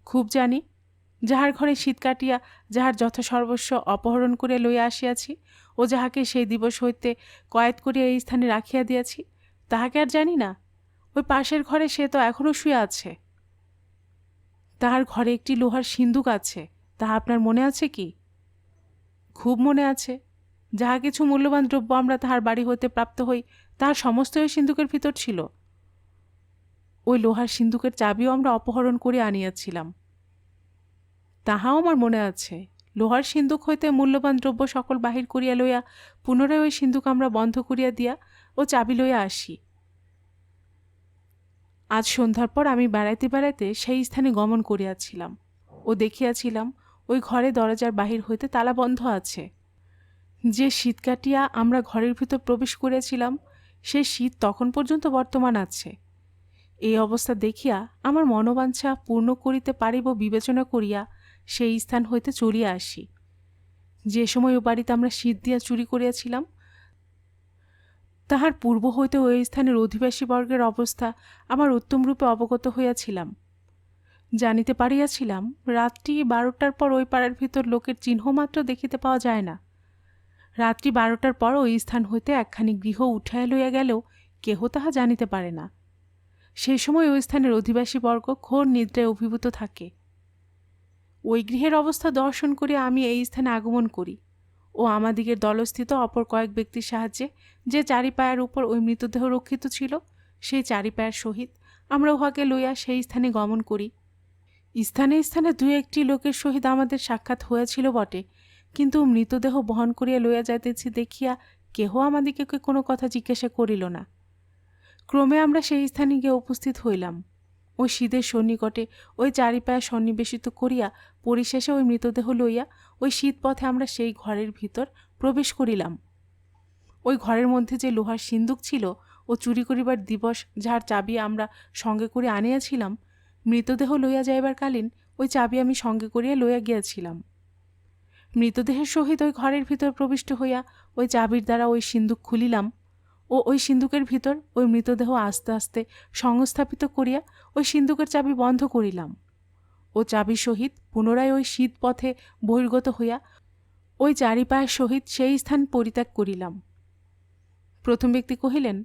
খুব জানি। যাহার ঘরে শীত কাটিয়া যাহার যথাসর্বস্ব অপহরণ করিয়া লইয়া আসিয়াছি ও যাহাকে সেই দিবস হইতে কয়েদ করিয়া এই স্থানে রাখিয়া দিয়াছি, তাহাকে আর জানি না? ওই পাশের ঘরে সে তো এখনও শুয়ে আছে। তাহার ঘরে একটি লোহার সিন্দুক আছে, তাহা আপনার মনে আছে কি? খুব মনে আছে। যাহা কিছু মূল্যবান দ্রব্য আমরা তাহার বাড়ি হইতে প্রাপ্ত হই তাহার সমস্ত ওই সিন্দুকের ভিতর ছিল। ওই লোহার সিন্দুকের চাবিও আমরা অপহরণ করে আনিয়াছিলাম। তাহাও আমার মনে আছে। লোহার সিন্দুক হইতে মূল্যবান দ্রব্য সকল বাহির করিয়া লইয়া পুনরায় ওই সিন্দুক আমরা বন্ধ করিয়া দিয়া ও চাবি লইয়া আসি। আজ সন্ধ্যার পর আমি বেড়াইতে বেড়াইতে সেই স্থানে গমন করিয়াছিলাম ও দেখিয়াছিলাম ওই ঘরে দরজার বাহির হইতে তালা বন্ধ আছে। যে শীত কাটিয়া আমরা ঘরের ভিতর প্রবেশ করিয়াছিলাম সেই শীত তখন পর্যন্ত বর্তমান আছে। এই অবস্থা দেখিয়া আমার মনোবাঞ্ছা পূর্ণ করিতে পারিব বিবেচনা করিয়া সেই স্থান হইতে চলিয়া আসি। যে সময় ও বাড়িতে আমরা শীত দিয়া চুরি করিয়াছিলাম, তাহার পূর্ব হইতে ওই স্থানের অধিবাসী বর্গের অবস্থা আমার উত্তমরূপে অবগত হইয়াছিলাম। জানিতে পারিয়াছিলাম রাত্রি 12টার পর ওই পাড়ার ভিতর লোকের চিহ্নমাত্র দেখিতে পাওয়া যায় না। রাত্রি 12টার পর ওই স্থান হইতে একখানি গৃহ উঠাইয়া লইয়া গেলেও কেহ তাহা জানিতে পারে না। সেই সময় ওই স্থানের অধিবাসীবর্গ ঘোর নিদ্রায় অভিভূত থাকে। ওই গৃহের অবস্থা দর্শন করিয়া আমি এই স্থানে আগমন করি ও আমাদিগের দলস্থিত অপর কয়েক ব্যক্তির সাহায্যে যে চারিপায়ের উপর ওই মৃতদেহ রক্ষিত ছিল, সেই চারিপায়ের সহিত আমরা উহাকে লইয়া সেই স্থানে গমন করি। স্থানে স্থানে দুই একটি লোকের সহিত আমাদের সাক্ষাৎ হয়েছিল বটে, কিন্তু মৃতদেহ বহন করিয়া লইয়া যাইতেছি দেখিয়া কেহ আমাদিগকে কোনো কথা জিজ্ঞাসা করিল না। ক্রমে আমরা সেই স্থানে গিয়ে উপস্থিত হইলাম। ওই শীতের সন্নিকটে ওই চারিপায়া সন্নিবেশিত করিয়া পরিশেষে ওই মৃতদেহ লইয়া ওই শীত পথে আমরা সেই ঘরের ভিতর প্রবেশ করিলাম। ওই ঘরের মধ্যে যে লোহার সিন্দুক ছিল ও চুরি করিবার দিবস যাহার চাবি আমরা সঙ্গে করে আনিয়াছিলাম, মৃতদেহ লইয়া যাইবার কালীন ওই চাবি আমি সঙ্গে করিয়া লইয়া গিয়াছিলাম। মৃতদেহের সহিত ওই ঘরের ভিতর প্রবিষ্ট হইয়া ওই চাবির দ্বারা ওই সিন্দুক খুলিলাম ও ওই সিন্দুকের ভিতর ওই মৃতদেহ আস্তে আস্তে সংস্থাপিত করিয়া ওই সিন্দুকের চাবি বন্ধ করিলাম ও চাবির সহিত পুনরায় ওই শীত পথে বহির্গত হইয়া ওই চারিপায়ের সহিত সেই স্থান পরিত্যাগ করিলাম। প্রথম ব্যক্তি কহিলেন,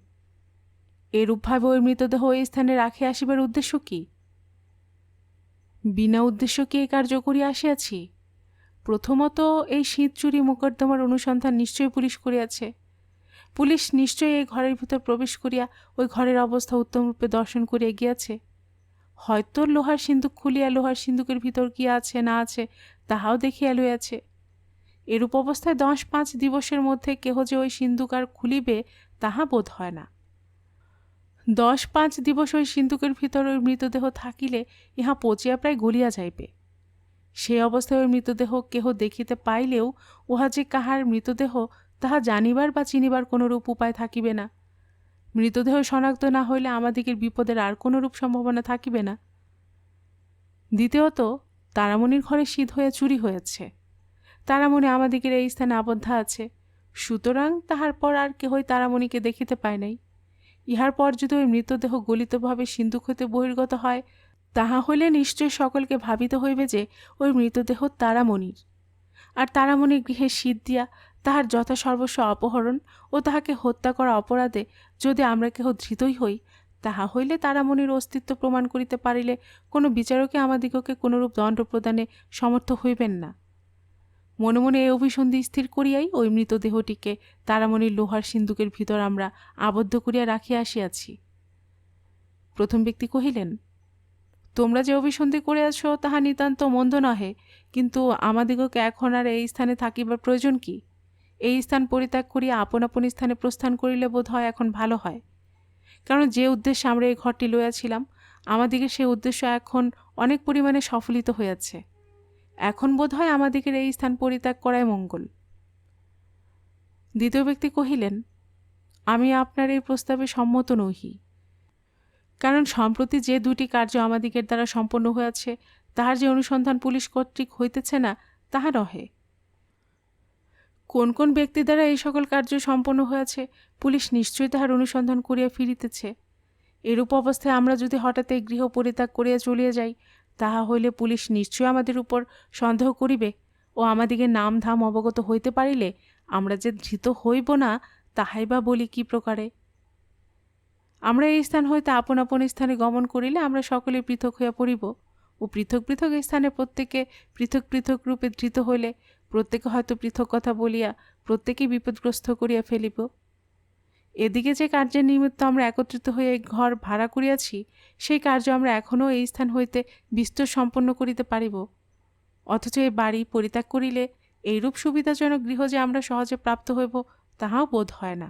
এরূপভাবে ওই মৃতদেহ ওই স্থানে রাখিয়া আসিবার উদ্দেশ্য কি? বিনা উদ্দেশ্য কি এই কার্য করিয়া আসিয়াছি? প্রথমত, এই শীত চুরি মোকদ্দমার অনুসন্ধান নিশ্চয়ই পুলিশ করিয়াছে। পুলিশ নিশ্চয়ই এই ঘরের ভিতর প্রবেশ করিয়া ওই ঘরের অবস্থা উত্তমরূপে দর্শন করিয়া গিয়াছে। হয়তো লোহার সিন্দুক খুলিয়া লোহার সিন্দুকের ভিতর কি আছে না আছে তাহাও দেখিয়া লইয়াছে। এরূপ অবস্থায় 10-5 দিবসের মধ্যে কেহ যে ওই সিন্দুক আর খুলিবে তাহা বোধ হয় না। 10-5 দিবস ওই সিন্দুকের ভিতর ওই মৃতদেহ থাকিলে ইহা পচিয়া প্রায় গলিয়া যাইবে। সেই অবস্থায় ওই মৃতদেহ কেহ দেখিতে পাইলেও উহা যে কাহার মৃতদেহ তাহা জানিবার বা চিনিবার কোনরূপ উপায় থাকিবে না। মৃতদেহ শনাক্ত না হইলে আমাদিগের বিপদের আর কোনরূপ সম্ভাবনা থাকিবে না। দ্বিতীয়ত, তারামণির ঘরে শীত হয়ে চুরি হয়েছে। তারামণি আমাদিগের এই স্থানে আবদ্ধা আছে, সুতরাং তাহার পর আর কেহই তারামণিকে দেখিতে পায় নাই। ইহার পর যদি ওই মৃতদেহ গলিতভাবে সিন্দুক হইতে বহির্গত হয়, তাহা হইলে নিশ্চয় সকলকে ভাবিতে হইবে যে ওই মৃতদেহ তারামণির। আর তারামণির গৃহে শীত দিয়া তাহার যথাসর্বস্ব অপহরণ ও তাহাকে হত্যা করা অপরাধে যদি আমরা কেহ ধৃতই হই, তাহা হইলে তারামণির অস্তিত্ব প্রমাণ করিতে পারিলে কোনো বিচারকে আমাদিগকে কোনরূপ দণ্ড প্রদানে সমর্থ হইবেন না। মনে মনে এই অভিসন্ধি স্থির করিয়াই ওই মৃতদেহটিকে তারামণির লোহার সিন্দুকের ভিতর আমরা আবদ্ধ করিয়া রাখিয়া আসিয়াছি। প্রথম ব্যক্তি কহিলেন, তোমরা যে অভিসন্ধি করিয়াছ তাহা নিতান্ত মন্দ নহে, কিন্তু আমাদিগকে এখন আর এই স্থানে থাকিবার প্রয়োজন কি? এই স্থান পরিত্যাগ করিয়া আপন আপন স্থানে প্রস্থান করিলে বোধ হয় এখন ভালো হয়। কারণ যে উদ্দেশ্যে আমরা এই ঘরটি লইয়াছিলাম, আমাদিগের সেই উদ্দেশ্য এখন অনেক পরিমাণে সফলিত হইয়াছে। এখন বোধ হয় আমাদিগের এই স্থান পরিত্যাগ করাই মঙ্গল। দ্বিতীয় ব্যক্তি কহিলেন, আমি আপনার এই প্রস্তাবে সম্মত নহি। কারণ সম্প্রতি যে দুটি কার্য আমাদিগের দ্বারা সম্পন্ন হইয়াছে, তাহার যে অনুসন্ধান পুলিশ কর্তৃক হইতেছে না তাহা নহে। কোন কোন ব্যক্তি দ্বারা এই সকল কার্য সম্পন্ন হইয়াছে, পুলিশ নিশ্চয়ই তাহার অনুসন্ধান করিয়া ফিরিতেছে। এরূপ অবস্থায় আমরা যদি হঠাৎ এই গৃহ পরিত্যাগ করিয়া চলিয়া যাই, তাহা হইলে পুলিশ নিশ্চয়ই আমাদের উপর সন্দেহ করিবে ও আমাদিগের নাম ধাম অবগত হইতে পারিলে আমরা যে ধৃত হইব না তাহাই বা বলি কি প্রকারে। আমরা এই স্থান হইতে আপন আপন স্থানে গমন করিলে আমরা সকলে পৃথক হইয়া পড়িব ও পৃথক পৃথক স্থানে প্রত্যেকে পৃথক পৃথক রূপে ধৃত হইলে প্রত্যেকে হয়তো পৃথক কথা বলিয়া প্রত্যেকেই বিপদগ্রস্ত করিয়া ফেলিব। এদিকে যে কার্যের নিমিত্ত আমরা একত্রিত হয়ে ঘর ভাড়া করিয়াছি, সেই কার্য আমরা এখনও এই স্থান হইতে বিস্তর সম্পন্ন করিতে পারিব। অথচ এই বাড়ি পরিত্যাগ করিলে এইরূপ সুবিধাজনক গৃহ যে আমরা সহজে প্রাপ্ত হইব তাহাও বোধ হয় না।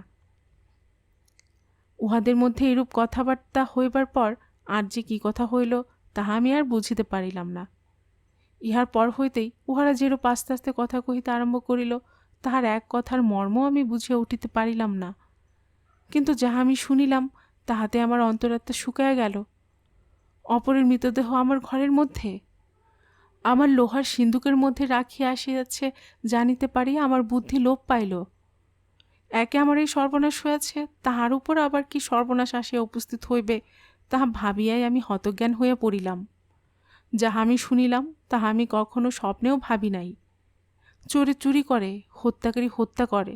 উহাদের মধ্যে এইরূপ কথাবার্তা হইবার পর আর যে কি কথা হইল তাহা আমি আর বুঝিতে পারিলাম না। ইহার পর হইতেই উহারা যেরূপ আস্তে আস্তে কথা কহিতে আরম্ভ করিল, তাহার এক কথার মর্ম আমি বুঝিয়া উঠিতে পারিলাম না। কিন্তু যাহা আমি শুনিলাম তাহাতে আমার অন্তরাত্মা শুকাইয়া গেল। অপরের মৃতদেহ আমার ঘরের মধ্যে! আমার লোহার সিন্দুকের মধ্যে রাখিয়া আসিয়াছে জানিতে পারিয়া আমার বুদ্ধি লোপ পাইল। একে আমার এই সর্বনাশ হয়েছে, তাহার উপর আবার কি সর্বনাশ আসিয়া উপস্থিত হইবে তাহা ভাবিয়াই আমি হতজ্ঞান হইয়া পড়িলাম। যাহা আমি শুনিলাম তাহা আমি কখনো স্বপ্নেও ভাবি নাই। চোরে চুরি করে, হত্যাকারী হত্যা করে,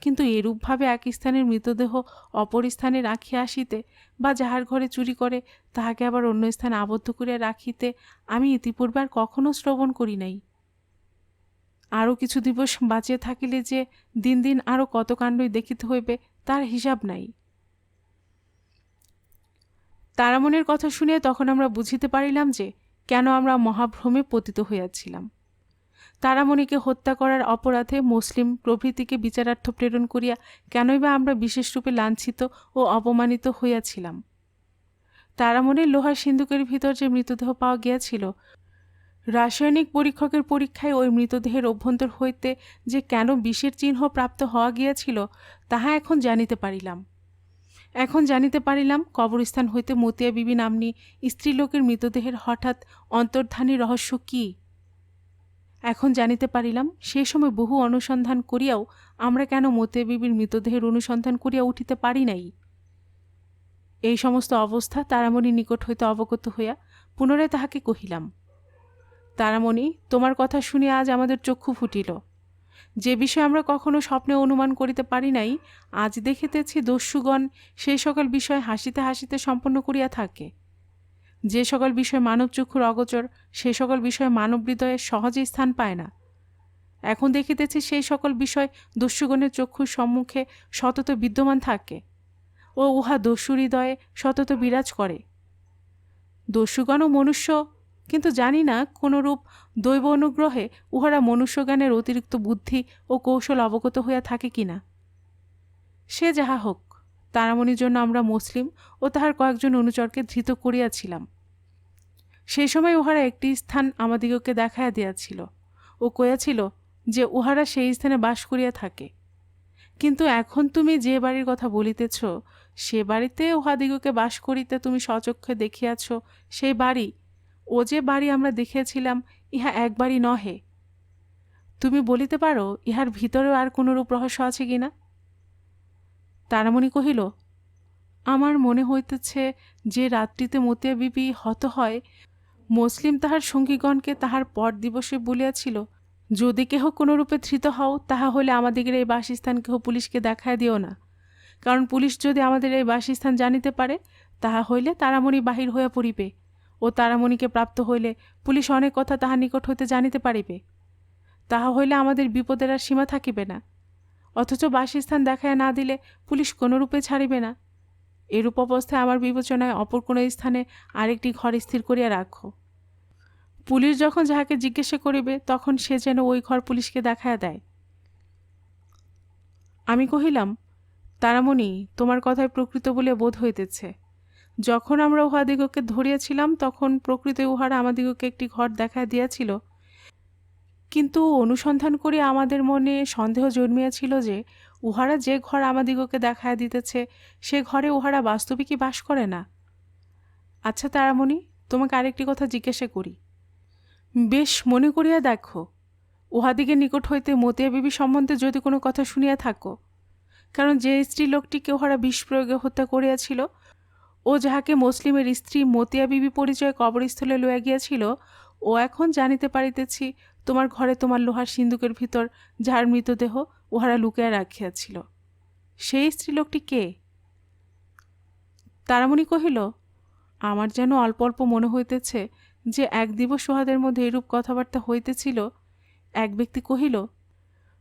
কিন্তু এরূপভাবে এক স্থানের মৃতদেহ অপর স্থানে রাখিয়া আসিতে বা যাহার ঘরে চুরি করে তাহাকে আবার অন্য স্থানে আবদ্ধ করিয়া রাখিতে আমি ইতিপূর্বে আর কখনো শ্রবণ করি নাই। আরও কিছু দিবস বাঁচিয়া থাকিলে যে দিন দিন আরও কত কাণ্ডই দেখিতে হইবে তার হিসাব নাই। তারামণির কথা শুনিয়া তখন আমরা বুঝিতে পারিলাম যে কেন আমরা মহাভ্রমে পতিত হইয়াছিলাম। তারামণিকে হত্যা করার অপরাধে মুসলিম প্রভৃতিকে বিচারার্থ প্রেরণ করিয়া কেনই বা আমরা বিশেষরূপে লাঞ্ছিত ও অপমানিত হইয়াছিলাম। তারামণির লোহার সিন্দুকের ভিতর যে মৃতদেহ পাওয়া গিয়াছিল, রাসায়নিক পরীক্ষকের পরীক্ষায় ওই মৃতদেহের অভ্যন্তর হইতে যে কেন বিষের চিহ্ন প্রাপ্ত হওয়া গিয়াছিল তাহা এখন জানিতে পারিলাম। এখন জানিতে পারিলাম কবরস্থান হইতে মতিয়া বিবি নাম্নী স্ত্রীলোকের মৃতদেহের হঠাৎ অন্তর্ধানী রহস্য কী। এখন জানিতে পারিলাম সেই সময় বহু অনুসন্ধান করিয়াও আমরা কেন মতিয়া বিবির মৃতদেহের অনুসন্ধান করিয়া উঠিতে পারি নাই। এই সমস্ত অবস্থা তারামণির নিকট হইতে অবগত হইয়া পুনরায় তাহাকে কহিলাম, তারামণি, তোমার কথা শুনিয়া আজ আমাদের চক্ষু ফুটিল। যে বিষয় আমরা কখনো স্বপ্নে অনুমান করিতে পারি নাই, আজ দেখিতেছি দস্যুগণ সেই সকল বিষয় হাসিতে হাসিতে সম্পন্ন করিয়া থাকে। যে সকল বিষয় মানব চক্ষুর অগোচর সে সকল বিষয় মানব হৃদয়ে সহজে স্থান পায় না। এখন দেখিতেছি সেই সকল বিষয় দস্যুগণের চক্ষুর সম্মুখে সতত বিদ্যমান থাকে ও উহা দস্যু হৃদয়ে সতত বিরাজ করে। দস্যুগণও মনুষ্য, কিন্তু জানি না কোনরূপ দৈব অনুগ্রহে উহারা মনুষ্যজ্ঞানের অতিরিক্ত বুদ্ধি ও কৌশল অবগত হইয়া থাকে কিনা। সে যাহা হোক, তারামণির জন্য আমরা মুসলিম ও তাহার কয়েকজন অনুচরকে ধৃত করিয়াছিলাম। সেই সময় উহারা একটি স্থান আমাদিগকে দেখাইয়া দিয়াছিল ও কইয়াছিল যে উহারা সেই স্থানে বাস করিয়া থাকে। কিন্তু এখন তুমি যে বাড়ির কথা বলিতেছ সে বাড়িতে উহাদিগকে বাস করিতে তুমি স্বচক্ষে দেখিয়াছ, সেই বাড়ি ও যে বাড়ি আমরা দেখিয়াছিলাম ইহা এক বাড়ি নহে। তুমি বলিতে পারো ইহার ভিতরেও আর কোনরূপ রহস্য আছে কিনা। তারামণি কহিল, আমার মনে হইতেছে যে রাত্রিতে মতিয়া বিবি হত হয়, মুসলিম তাহার সঙ্গীগণকে তাহার পর দিবসে বলিয়াছিল, যদি কেহ কোনরূপে ধৃত হও তাহা হলে আমাদের এই বাসস্থান কেহ পুলিশকে দেখায় দিও না, কারণ পুলিশ যদি আমাদের এই বাসস্থান জানিতে পারে তাহা হইলে তারামণি বাহির হইয়া পড়িবে ও তারামণিকে প্রাপ্ত হইলে পুলিশ অনেক কথা তাহার নিকট হইতে জানিতে পারিবে। তাহা হইলে আমাদের বিপদের আর সীমা থাকিবে না, অথচ বাসস্থান দেখায় না দিলে পুলিশ কোনরূপে ছাড়িবে না। এরূপ অবস্থায় আমার বিবেচনায় অপর কোনো স্থানে আরেকটি ঘর স্থির করিয়া রাখো। পুলিশ যখন যাহাকে জিজ্ঞাসা করিবে তখন সে যেন ওই ঘর পুলিশকে দেখায়া দেয়। আমি কহিলাম, তারামণি, তোমার কথায় প্রকৃত বলে বোধ হইতেছে। যখন আমরা উহাদিগকে ধরিয়াছিলাম তখন প্রকৃত উহারা আমাদিগকে একটি ঘর দেখায় দিয়াছিল, কিন্তু অনুসন্ধান করে আমাদের মনে সন্দেহ জন্মিয়াছিল যে উহারা যে ঘর আমাদিগকে দেখায় দিতেছে সে ঘরে উহারা বাস্তবিকই বাস করে না। আচ্ছা তারামণি, তোমাকে আরেকটি কথা জিজ্ঞাসা করি। বেশ মনে করিয়া দেখো, উহাদিগের নিকট হইতে মতিয়া বিবি সম্বন্ধে যদি কোনো কথা শুনিয়া থাকো, কারণ যে স্ত্রী লোকটিকে উহারা বিষ প্রয়োগে হত্যা করিয়াছিল ও যাহাকে মুসলিমের স্ত্রী মতিয়া বিবি পরিচয় কবরস্থলে লইয়া গিয়াছিল, ও এখন জানিতে পারিতেছি তোমার ঘরে তোমার লোহার সিন্দুকের ভিতর যাহার মৃতদেহ উহারা লুকাইয়া রাখিয়াছিল, সেই স্ত্রীলোকটি কে? তারামণি কহিল, আমার যেন অল্প অল্প মনে হইতেছে যে এক দিবস উহাদের মধ্যে এরূপ কথাবার্তা হইতেছিল। এক ব্যক্তি কহিল,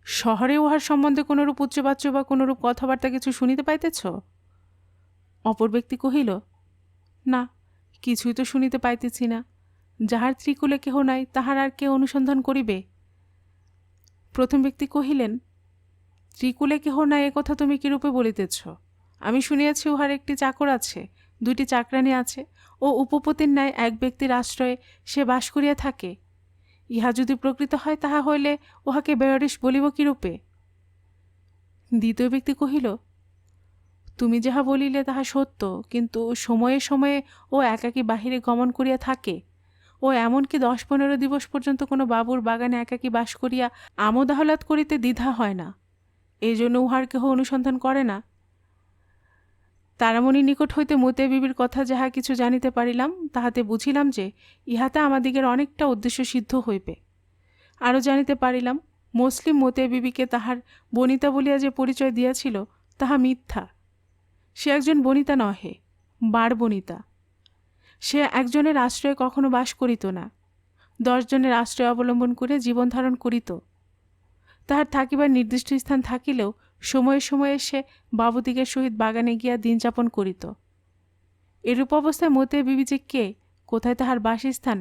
শহরে উহার সম্বন্ধে কোনরূপ উচ্চবাচ্য বা কোনরূপ কথাবার্তা কিছু শুনিতে পাইতেছ? অপর ব্যক্তি কহিল, না, কিছুই তো শুনিতে পাইতেছি না। যাহার ত্রিকুলে কেহ নাই তাহার আর কে অনুসন্ধান করিবে? প্রথম ব্যক্তি কহিলেন, ত্রিকুলে কেহ নাই এ কথা তুমি কিরূপে বলিতেছ? আমি শুনিয়াছি উহার একটি চাকর আছে, দুইটি চাকরানী আছে ও উপপতির ন্যায় এক ব্যক্তির আশ্রয়ে সে বাস করিয়া থাকে। ইহা যদি প্রকৃত হয় তাহা হইলে উহাকে বেয়ারিশ বলিব কিরূপে? দ্বিতীয় ব্যক্তি কহিল, তুমি যাহা বলিলে তাহা সত্য, কিন্তু সময়ে সময়ে ও একাকী বাহিরে গমন করিয়া থাকে ও এমনকি 10-15 দিবস পর্যন্ত কোনো বাবুর বাগানে একাকী বাস করিয়া আমোদ আহ্লাদ করিতে দ্বিধা হয় না। এই জন্য উহার কেহ অনুসন্ধান করে না। তারামণির নিকট হইতে মতিয়া বিবির কথা যাহা কিছু জানিতে পারিলাম, তাহাতে বুঝিলাম যে ইহাতে আমাদিগের অনেকটা উদ্দেশ্য সিদ্ধ হইবে। আরও জানিতে পারিলাম, মুসলিম মতিয়া বিবিকে তাহার বনিতা বলিয়া যে পরিচয় দিয়াছিল, তাহা মিথ্যা। সে একজন বনিতা নহে, বার বনিতা। সে একজনের আশ্রয়ে কখনো বাস করিত না, 10 জনের আশ্রয় অবলম্বন করে জীবন ধারণ করিত। তাহার থাকিবার নির্দিষ্ট স্থান থাকিলেও সময়ে সময়ে সে বাবুদিগের সহিত বাগানে গিয়া দিন যাপন করিত। এরূপ অবস্থায় মতিয়া বিবি যে কে, কোথায় তাহার বাসস্থান,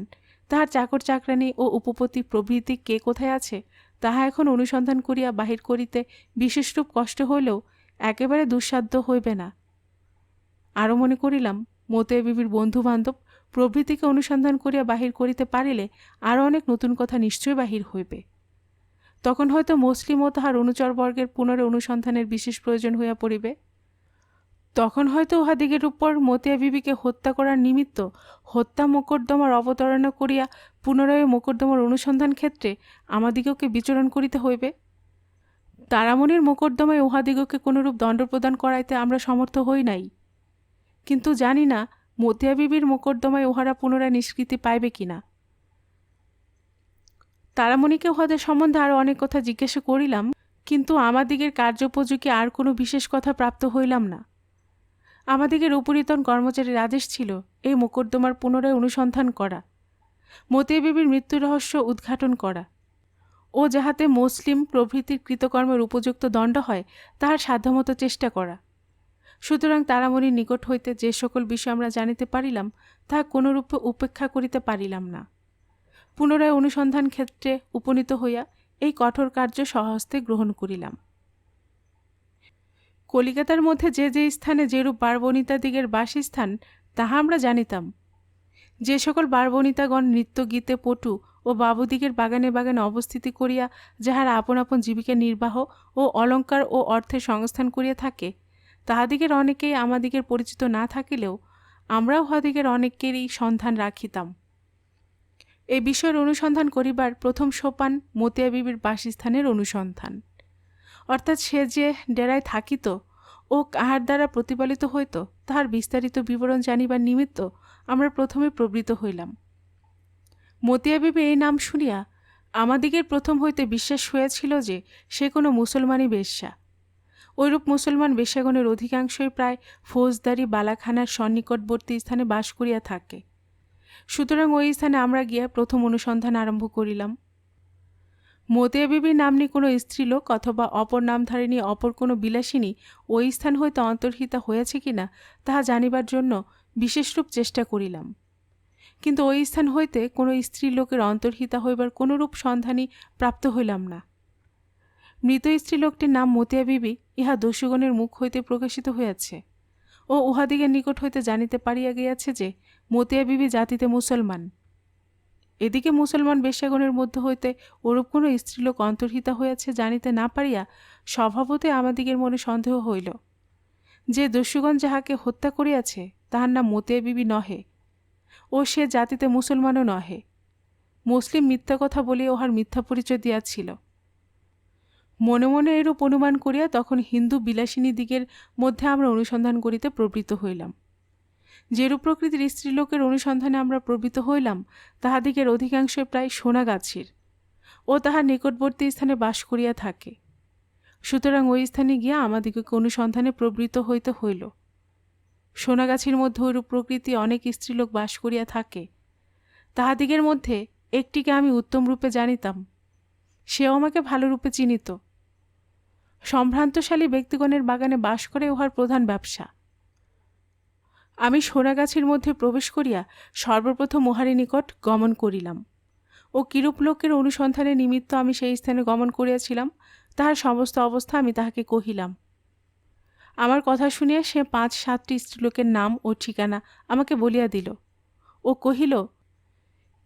তাহার চাকর চাকরানী ও উপপতি প্রভৃতি কে কোথায় আছে, তাহা এখন অনুসন্ধান করিয়া বাহির করিতে বিশেষরূপ কষ্ট হইলেও একেবারে দুঃসাধ্য হইবে না। আরও মনে করিলাম, মতিয়া বিবির বন্ধু বান্ধব প্রভৃতিকে অনুসন্ধান করিয়া বাহির করিতে পারিলে আরও অনেক নতুন কথা নিশ্চয় বাহির হইবে। তখন হয়তো মুসলিম ও তাহার অনুচরবর্গের পুনরে অনুসন্ধানের বিশেষ প্রয়োজন হইয়া পড়িবে। তখন হয়তো উহাদিগের উপর মতিয়া বিবিকে হত্যা করার নিমিত্ত হত্যা মোকদ্দমার অবতারণা করিয়া পুনরায় মোকদ্দমার অনুসন্ধান ক্ষেত্রে আমাদিগকে বিচরণ করিতে হইবে। তারামণির মোকদ্দমায় উহাদিগকে কোনরূপ দণ্ড প্রদান করাইতে আমরা সমর্থ হই নাই, কিন্তু জানি না মতিয়া বিবির মোকদ্দমায় উহারা পুনরায় নিষ্কৃতি পাইবে কিনা। তারামণিকে উহাদের সম্বন্ধে আরও অনেক কথা জিজ্ঞাসা করিলাম, কিন্তু আমাদিগের কার্যোপযোগী আর কোনো বিশেষ কথা প্রাপ্ত হইলাম না। আমাদিগের উপরিতন কর্মচারীর আদেশ ছিল এই মোকদ্দমার পুনরায় অনুসন্ধান করা, মতিয়া বিবির মৃত্যু রহস্য উদ্ঘাটন করা ও যাহাতে মুসলিম প্রভৃতির কৃতকর্মের উপযুক্ত দণ্ড হয় তাহার সাধ্যমতো চেষ্টা করা। সুতরাং তারামণির নিকট হইতে যে সকল বিষয় আমরা জানিতে পারিলাম, তাহা কোনরূপে উপেক্ষা করিতে পারিলাম না। পুনরায় অনুসন্ধান ক্ষেত্রে উপনীত হইয়া এই কঠোর কার্য সহস্তে গ্রহণ করিলাম। কলিকাতার মধ্যে যে যে স্থানে যেরূপ বারবনিতাদিগের বাসস্থান তাহা আমরা জানিতাম। যে সকল বারবনিতাগণ নৃত্য গীতে পটু ও বাবুদিগের বাগানে বাগানে অবস্থিতি করিয়া যাহারা আপন আপন জীবিকা নির্বাহ ও অলঙ্কার ও অর্থের সংস্থান করিয়া থাকে, তাহাদিগের অনেকেই আমাদিগের পরিচিত না থাকিলেও আমরা উহাদিগের অনেকেরই সন্ধান রাখিতাম। এই বিষয়ের অনুসন্ধান করিবার প্রথম সোপান মতিয়া বিবির বাসস্থানের অনুসন্ধান, অর্থাৎ সে যে ডেরায় থাকিত ও কাহার দ্বারা প্রতিপালিত হইত তাহার বিস্তারিত বিবরণ জানিবার নিমিত্ত আমরা প্রথমে প্রবৃত্ত হইলাম। মতিয়া বিবি এই নাম শুনিয়া আমাদিগের প্রথম হইতে বিশ্বাস হইয়াছিল যে সে কোনো মুসলমানই বেশ্যা। ঐরূপ মুসলমান বেশ্যাগণের অধিকাংশই প্রায় ফৌজদারি বালাখানার সন্নিকটবর্তী স্থানে বাস করিয়া থাকে। সুতরাং ওই স্থানে আমরা গিয়া প্রথম অনুসন্ধান আরম্ভ করিলাম। মতিয়া বিবি নাম্নী কোনো স্ত্রীলোক অথবা অপর নামধারিণী অপর কোনো বিলাসিনী ওই স্থান হইতে অন্তর্হিতা হইয়াছে কিনা তাহা জানিবার জন্য বিশেষরূপ চেষ্টা করিলাম, কিন্তু ওই স্থান হইতে কোনো স্ত্রীলোকের অন্তর্হিতা হইবার কোনরূপ সন্ধানই প্রাপ্ত হইলাম না। মৃত স্ত্রীলোকটির নাম মতিয়া বিবি ইহা দস্যুগণের মুখ হইতে প্রকাশিত হইয়াছে ও উহাদিগের নিকট হইতে জানিতে পারিয়া গিয়াছে যে মতিয়া বিবি জাতিতে মুসলমান। এদিকে মুসলমান বেশ্যাগণের মধ্য হইতে ওরূপ কোনো স্ত্রীলোক অন্তর্হিতা হইয়াছে জানিতে না পারিয়া স্বভাবতই আমাদিগের মনে সন্দেহ হইল যে দস্যুগণ যাহাকে হত্যা করিয়াছে তাহার নাম মতিয়া বিবি নহে ও সে জাতিতে মুসলমানও নহে। মুসলিম মিথ্যা কথা বলিয়া উহার মিথ্যা পরিচয় দিয়াছিল। মনে মনে এরূপ অনুমান করিয়া তখন হিন্দু বিলাসিনী দিগের মধ্যে আমরা অনুসন্ধান করিতে প্রবৃত্ত হইলাম। যেরূপ প্রকৃতির স্ত্রীলোকের অনুসন্ধানে আমরা প্রবৃত্ত হইলাম তাহাদিগের অধিকাংশই প্রায় সোনাগাছির ও তাহার নিকটবর্তী স্থানে বাস করিয়া থাকে। সুতরাং ওই স্থানে গিয়া আমাদিগকে অনুসন্ধানে প্রবৃত্ত হইতে হইল। সোনাগাছির মধ্যে ঐরূপ প্রকৃতি অনেক স্ত্রীলোক বাস করিয়া থাকে। তাহাদিগের মধ্যে একটিকে আমি উত্তম রূপে জানিতাম, সেও আমাকে ভালো রূপে চিনিত। সম্ভ্রান্তশালী ব্যক্তিগণের বাগানে বাস করে উহার প্রধান ব্যবসা। আমি সোনাগাছির মধ্যে প্রবেশ করিয়া সর্বপ্রথম উহারই নিকট গমন করিলাম ও কিরূপ লোকের অনুসন্ধানের নিমিত্ত আমি সেই স্থানে গমন করিয়াছিলাম তাহার সমস্ত অবস্থা আমি তাহাকে কহিলাম। আমার কথা শুনিয়া সে 5-7টি স্ত্রীলোকের নাম ও ঠিকানা আমাকে বলিয়া দিল ও কহিল,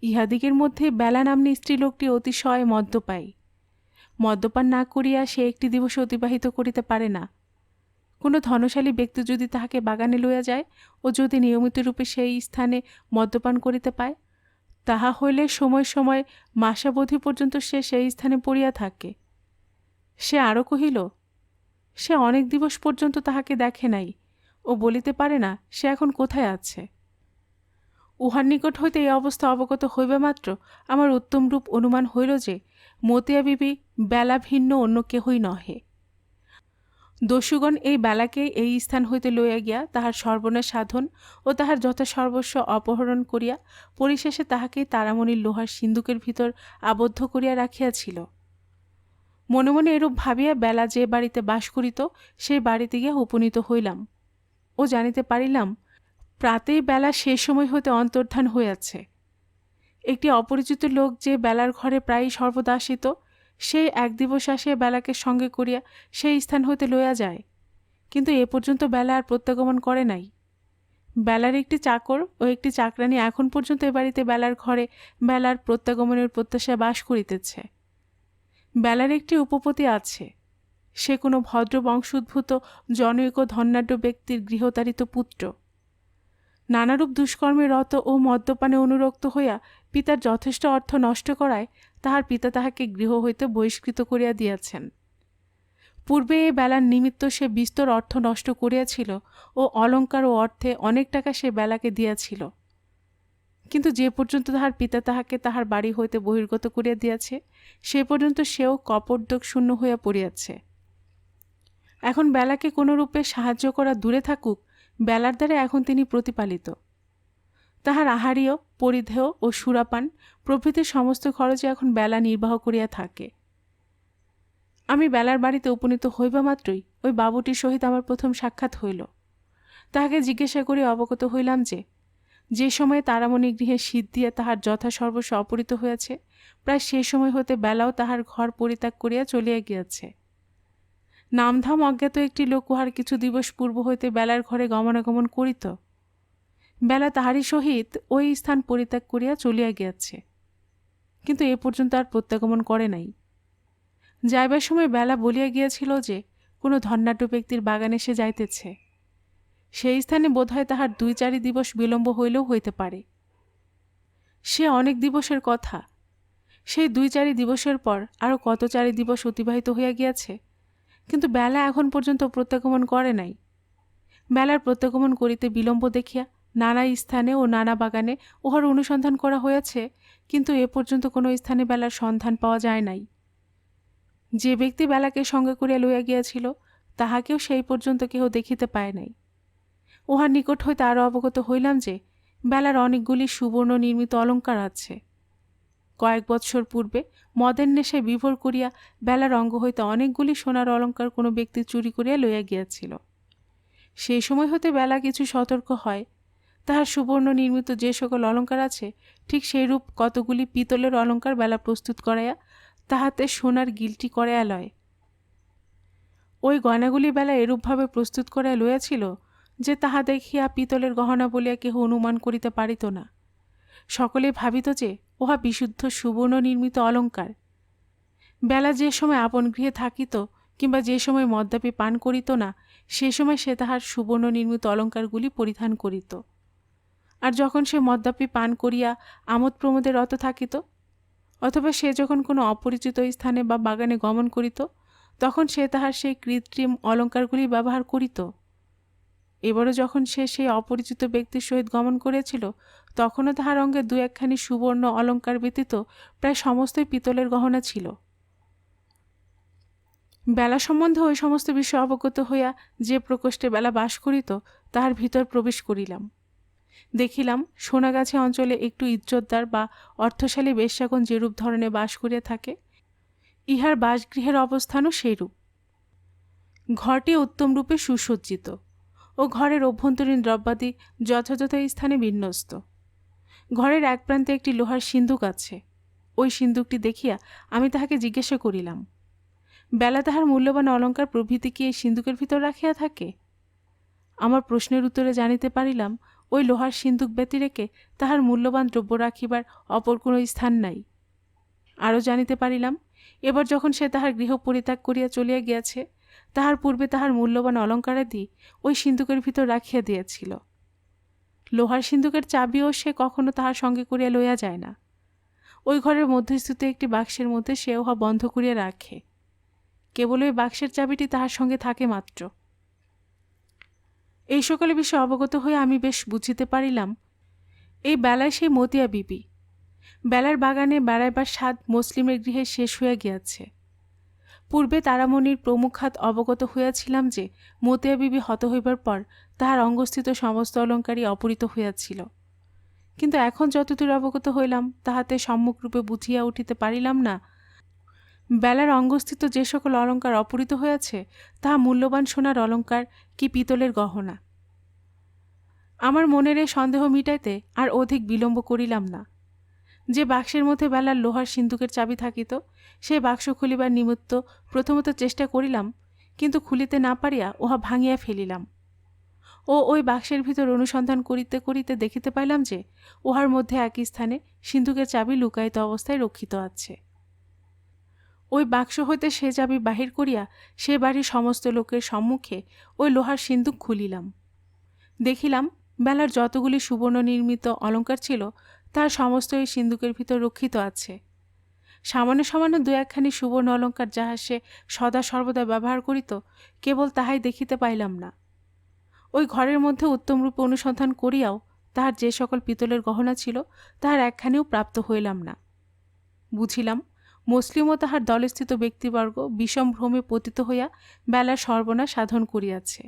ইহাদিগের মধ্যে বেলা নাম্নী স্ত্রীলোকটি অতিশয় মদ্যপায়ী। মদ্যপান না করিয়া সে একটি দিবস অতিবাহিত করিতে পারে না। কোনো ধনশালী ব্যক্তি যদি তাহাকে বাগানে লইয়া যায় ও যদি নিয়মিত রূপে সেই স্থানে মদ্যপান করিতে পায়, তাহা হইলে সময় সময় মাসাবধি পর্যন্ত সে সেই স্থানে পড়িয়া থাকে। সে আরও কহিল, সে অনেক দিবস পর্যন্ত তাহাকে দেখে নাই, ও বলিতে পারে না সে এখন কোথায় আছে। উহার নিকট হইতে এই অবস্থা অবগত হইবা মাত্র আমার উত্তমরূপ অনুমান হইল যে মতিয়া বিবি বেলা ভিন্ন অন্য কেহই নহে। দস্যুগণ এই বেলাকে এই স্থান হইতে লইয়া গিয়া তাহার সর্বনাশ সাধন ও তাহার যথাসর্বস্ব অপহরণ করিয়া পরিশেষে তাহাকেই তারামণির লোহার সিন্দুকের ভিতর আবদ্ধ করিয়া রাখিয়াছিল। মনে মনে এরূপ ভাবিয়া বেলা যে বাড়িতে বাস করিত সেই বাড়িতে গিয়া উপনীত হইলাম ও জানিতে পারিলাম প্রাতেই বেলা সে সময় হইতে অন্তর্ধান হইয়াছে। একটি অপরিচিত লোক যে বেলার ঘরে প্রায়ই সর্বদা আসিত, সেই এক দিবস আসিয়া বেলাকে সঙ্গে করিয়া সেই স্থান হইতে লইয়া যায়, কিন্তু এ পর্যন্ত বেলা আর প্রত্যাগমন করে নাই। বেলার একটি চাকর ও একটি চাকরানী এখন পর্যন্ত এ বাড়িতে বেলার ঘরে বেলার প্রত্যাগমনের প্রত্যাশায় বাস করিতেছে। বেলার একটি উপপতি আছে, সে কোনো ভদ্র বংশোদ্ভূত জনৈক ধনাঢ্য ব্যক্তির গৃহতাড়িত পুত্র। নানারূপ দুষ্কর্মে রত ও মদ্যপানে অনুরক্ত হইয়া পিতার যথেষ্ট অর্থ নষ্ট করায় তাহার পিতা তাহাকে গৃহ হইতে বহিষ্কৃত করিয়া দিয়াছেন। পূর্বে এই বেলার নিমিত্ত সে বিস্তর অর্থ নষ্ট করিয়াছিল ও অলঙ্কার ও অর্থে অনেক টাকা সে বেলাকে দিয়াছিল, কিন্তু যে পর্যন্ত তাহার পিতা তাহাকে তাহার বাড়ি হইতে বহির্গত করিয়া দিয়াছে সে পর্যন্ত সেও কপোদ্যোগ শূন্য হইয়া পড়িয়াছে। এখন বেলাকে কোনরূপে সাহায্য করা দূরে থাকুক, বেলার দ্বারা এখন তিনি প্রতিপালিত। তাহার আহারীয়, পরিধেয় ও সুরাপান প্রভৃতি সমস্ত খরচে এখন বেলা নির্বাহ করিয়া থাকে। আমি বেলার বাড়িতে উপনীত হইবা মাত্রই ওই বাবুটির সহিত আমার প্রথম সাক্ষাৎ হইল। তাহাকে জিজ্ঞাসা করি অবগত হইলাম যে সময়ে তারামণি গৃহে শীত দিয়া তাহার যথাসর্বস্ব অপহৃত হইয়াছে, প্রায় সে সময় হতে বেলাও তাহার ঘর পরিত্যাগ করিয়া চলিয়া গিয়াছে। নামধাম অজ্ঞাত একটি লোক উহার কিছু দিবস পূর্ব হইতে বেলার ঘরে গমনাগমন করিত। বেলা তাহারই সহিত ওই স্থান পরিত্যাগ করিয়া চলিয়া গিয়াছে, কিন্তু এ পর্যন্ত আর প্রত্যাগমন করে নাই। যাইবার সময় বেলা বলিয়া গিয়াছিল যে কোনো ধনাঢ্য ব্যক্তির বাগানে সে যাইতেছে। সেই স্থানে বোধহয় তাহার 2-4 দিবস বিলম্ব হইলেও হইতে পারে। সে অনেক দিবসের কথা। সেই 2-4 দিবসের পর আরও কত 4 দিবস অতিবাহিত হইয়া গিয়াছে, কিন্তু বেলা এখন পর্যন্ত প্রত্যাগমন করে নাই। বেলার প্রত্যাগমন করিতে বিলম্ব দেখিয়া নানা স্থানে ও নানা বাগানে উহার অনুসন্ধান করা হইয়াছে, কিন্তু এ পর্যন্ত কোনো স্থানে বেলার সন্ধান পাওয়া যায় নাই। যে ব্যক্তি বেলাকে সঙ্গে করিয়া লইয়া গিয়াছিল তাহাকেও সেই পর্যন্ত কেহ দেখিতে পায় নাই। উহার নিকট হইতে আরও অবগত হইলাম যে বেলার অনেকগুলি সুবর্ণ নির্মিত অলঙ্কার আছে। কয়েক বৎসর পূর্বে মদের নেশায় বিভোর করিয়া বেলার অঙ্গ হইতে অনেকগুলি সোনার অলঙ্কার কোনো ব্যক্তি চুরি করিয়া লইয়া গিয়াছিল। সেই সময় হতে বেলা কিছু সতর্ক হয়। তাহার সুবর্ণ নির্মিত যে সকল অলঙ্কার আছে ঠিক সেইরূপ কতগুলি পিতলের অলঙ্কার বেলা প্রস্তুত করাইয়া তাহাতে সোনার গিলটি করাইয়া লয়। ওই গয়নাগুলি বেলা এরূপভাবে প্রস্তুত করাইয়া লইয়াছিল যে তাহা দেখিয়া পিতলের গহনা বলিয়া কেহ অনুমান করিতে পারিত না। সকলে ভাবিত যে উহা বিশুদ্ধ সুবর্ণ নির্মিত অলঙ্কার। বেলা যে সময় আপন গৃহে থাকিত কিংবা যে সময় মদ্যপি পান করিত না, সে সময় সে তাহার সুবর্ণ নির্মিত অলঙ্কারগুলি পরিধান করিত। আর যখন সে মদ্যপি পান করিয়া আমোদ প্রমোদে রত থাকিত, অথবা সে যখন কোনো অপরিচিত স্থানে বা বাগানে গমন করিত, তখন সে তাহার সেই কৃত্রিম অলঙ্কারগুলি ব্যবহার করিত। এবারও যখন সে সেই অপরিচিত ব্যক্তির সহিত গমন করিয়াছিল, তখনও তাহার অঙ্গে 2-1খানি সুবর্ণ অলঙ্কার ব্যতীত প্রায় সমস্তই পিতলের গহনা ছিল। বেলা সম্বন্ধে ওই সমস্ত বিষয় অবগত হইয়া যে প্রকোষ্ঠে বেলা বাস করিত তাহার ভিতর প্রবেশ করিলাম। দেখিলাম সোনাগাছি অঞ্চলে একটু ইজ্জতদার বা অর্থশালী বেশ্যাগণ যেরূপ ধরনের বাস করিয়া থাকে, ইহার বাসগৃহের অবস্থানও সেইরূপ। ঘরটি উত্তমরূপে সুসজ্জিত ও ঘরের অভ্যন্তরীণ দ্রব্যাদি যথাযথ স্থানে বিন্যস্ত। ঘরের এক প্রান্তে একটি লোহার সিন্দুক আছে। ওই সিন্দুকটি দেখিয়া আমি তাহাকে জিজ্ঞাসা করিলাম, বেলা তাহার মূল্যবান অলঙ্কার প্রভৃতি কি এই সিন্দুকের ভিতর রাখিয়া থাকে? আমার প্রশ্নের উত্তরে জানিতে পারিলাম ওই লোহার সিন্দুক ব্যতিরেকে তাহার মূল্যবান দ্রব্য রাখিবার অপর কোনো স্থান নাই। আরও জানিতে পারিলাম এবার যখন সে তাহার গৃহ পরিত্যাগ করিয়া চলিয়া গিয়াছে, তাহার পূর্বে তাহার মূল্যবান অলঙ্কারাদি ওই সিন্দুকের ভিতর রাখিয়া দিয়াছিল। লোহার সিন্দুকের চাবিও সে কখনো তাহার সঙ্গে করিয়া লইয়া যায় না। ওই ঘরের মধ্যস্থিত একটি বাক্সের মধ্যে সে উহা বন্ধ করিয়া রাখে। কেবল ওই বাক্সের চাবিটি তাহার সঙ্গে থাকে মাত্র। এই সকল বিষয়ে অবগত হয়ে আমি বেশ বুঝিতে পারিলাম, এই বেলায় সেই মতিয়া বিবি। বেলার বাগানে বেড়াইবার স্বাদ মুসলিমের গৃহে শেষ হইয়া গিয়াছে। পূর্বে তারামণির প্রমুখাত অবগত হইয়াছিলাম যে মতিয়া বিবি হত হইবার পর তাহার অঙ্গস্থিত সমস্ত অলঙ্কারই অপহৃত হইয়াছিল, কিন্তু এখন যতদূর অবগত হইলাম তাহাতে সম্মুখরূপে বুঝিয়া উঠিতে পারিলাম না বেলার অঙ্গস্থিত যে সকল অলঙ্কার অপহৃত হইয়াছে তাহা মূল্যবান সোনার অলঙ্কার কি পিতলের গহনা। আমার মনের এই সন্দেহ মিটাইতে আর অধিক বিলম্ব করিলাম না। যে বাক্সের মধ্যে বেলার লোহার সিন্দুকের চাবি থাকিত সেই বাক্স খুলিবার নিমিত্ত প্রথমত চেষ্টা করিলাম, কিন্তু খুলিতে না পারিয়া উহা ভাঙিয়া ফেলিলাম ও ওই বাক্সের ভিতর অনুসন্ধান করিতে করিতে দেখিতে পাইলাম যে উহার মধ্যে একই স্থানে সিন্দুকের চাবি লুকায়িত অবস্থায় রক্ষিত আছে। ওই বাক্স হইতে সে চাবি বাহির করিয়া সে বাড়ির সমস্ত লোকের সম্মুখে ওই লোহার সিন্দুক খুলিলাম। দেখিলাম বেলার যতগুলি সুবর্ণ নির্মিত অলঙ্কার ছিল তার সমস্ত এই সিন্দুকের ভিতর রক্ষিত আছে। সামান্য সামান্য দু একখানি সুবর্ণ অলঙ্কার যাহা সে সদা সর্বদা ব্যবহার করিত, কেবল তাহাই দেখিতে পাইলাম না। ওই ঘরের মধ্যে উত্তমরূপে অনুসন্ধান করিয়াও তাহার যে সকল পিতলের গহনা ছিল তাহার একখানিও প্রাপ্ত হইলাম না। বুঝিলাম মুসলিম ও তাহার দলস্থিত ব্যক্তিবর্গ বিষম ভ্রমে পতিত হইয়া বেলার সর্বনাশ সাধন করিয়াছে।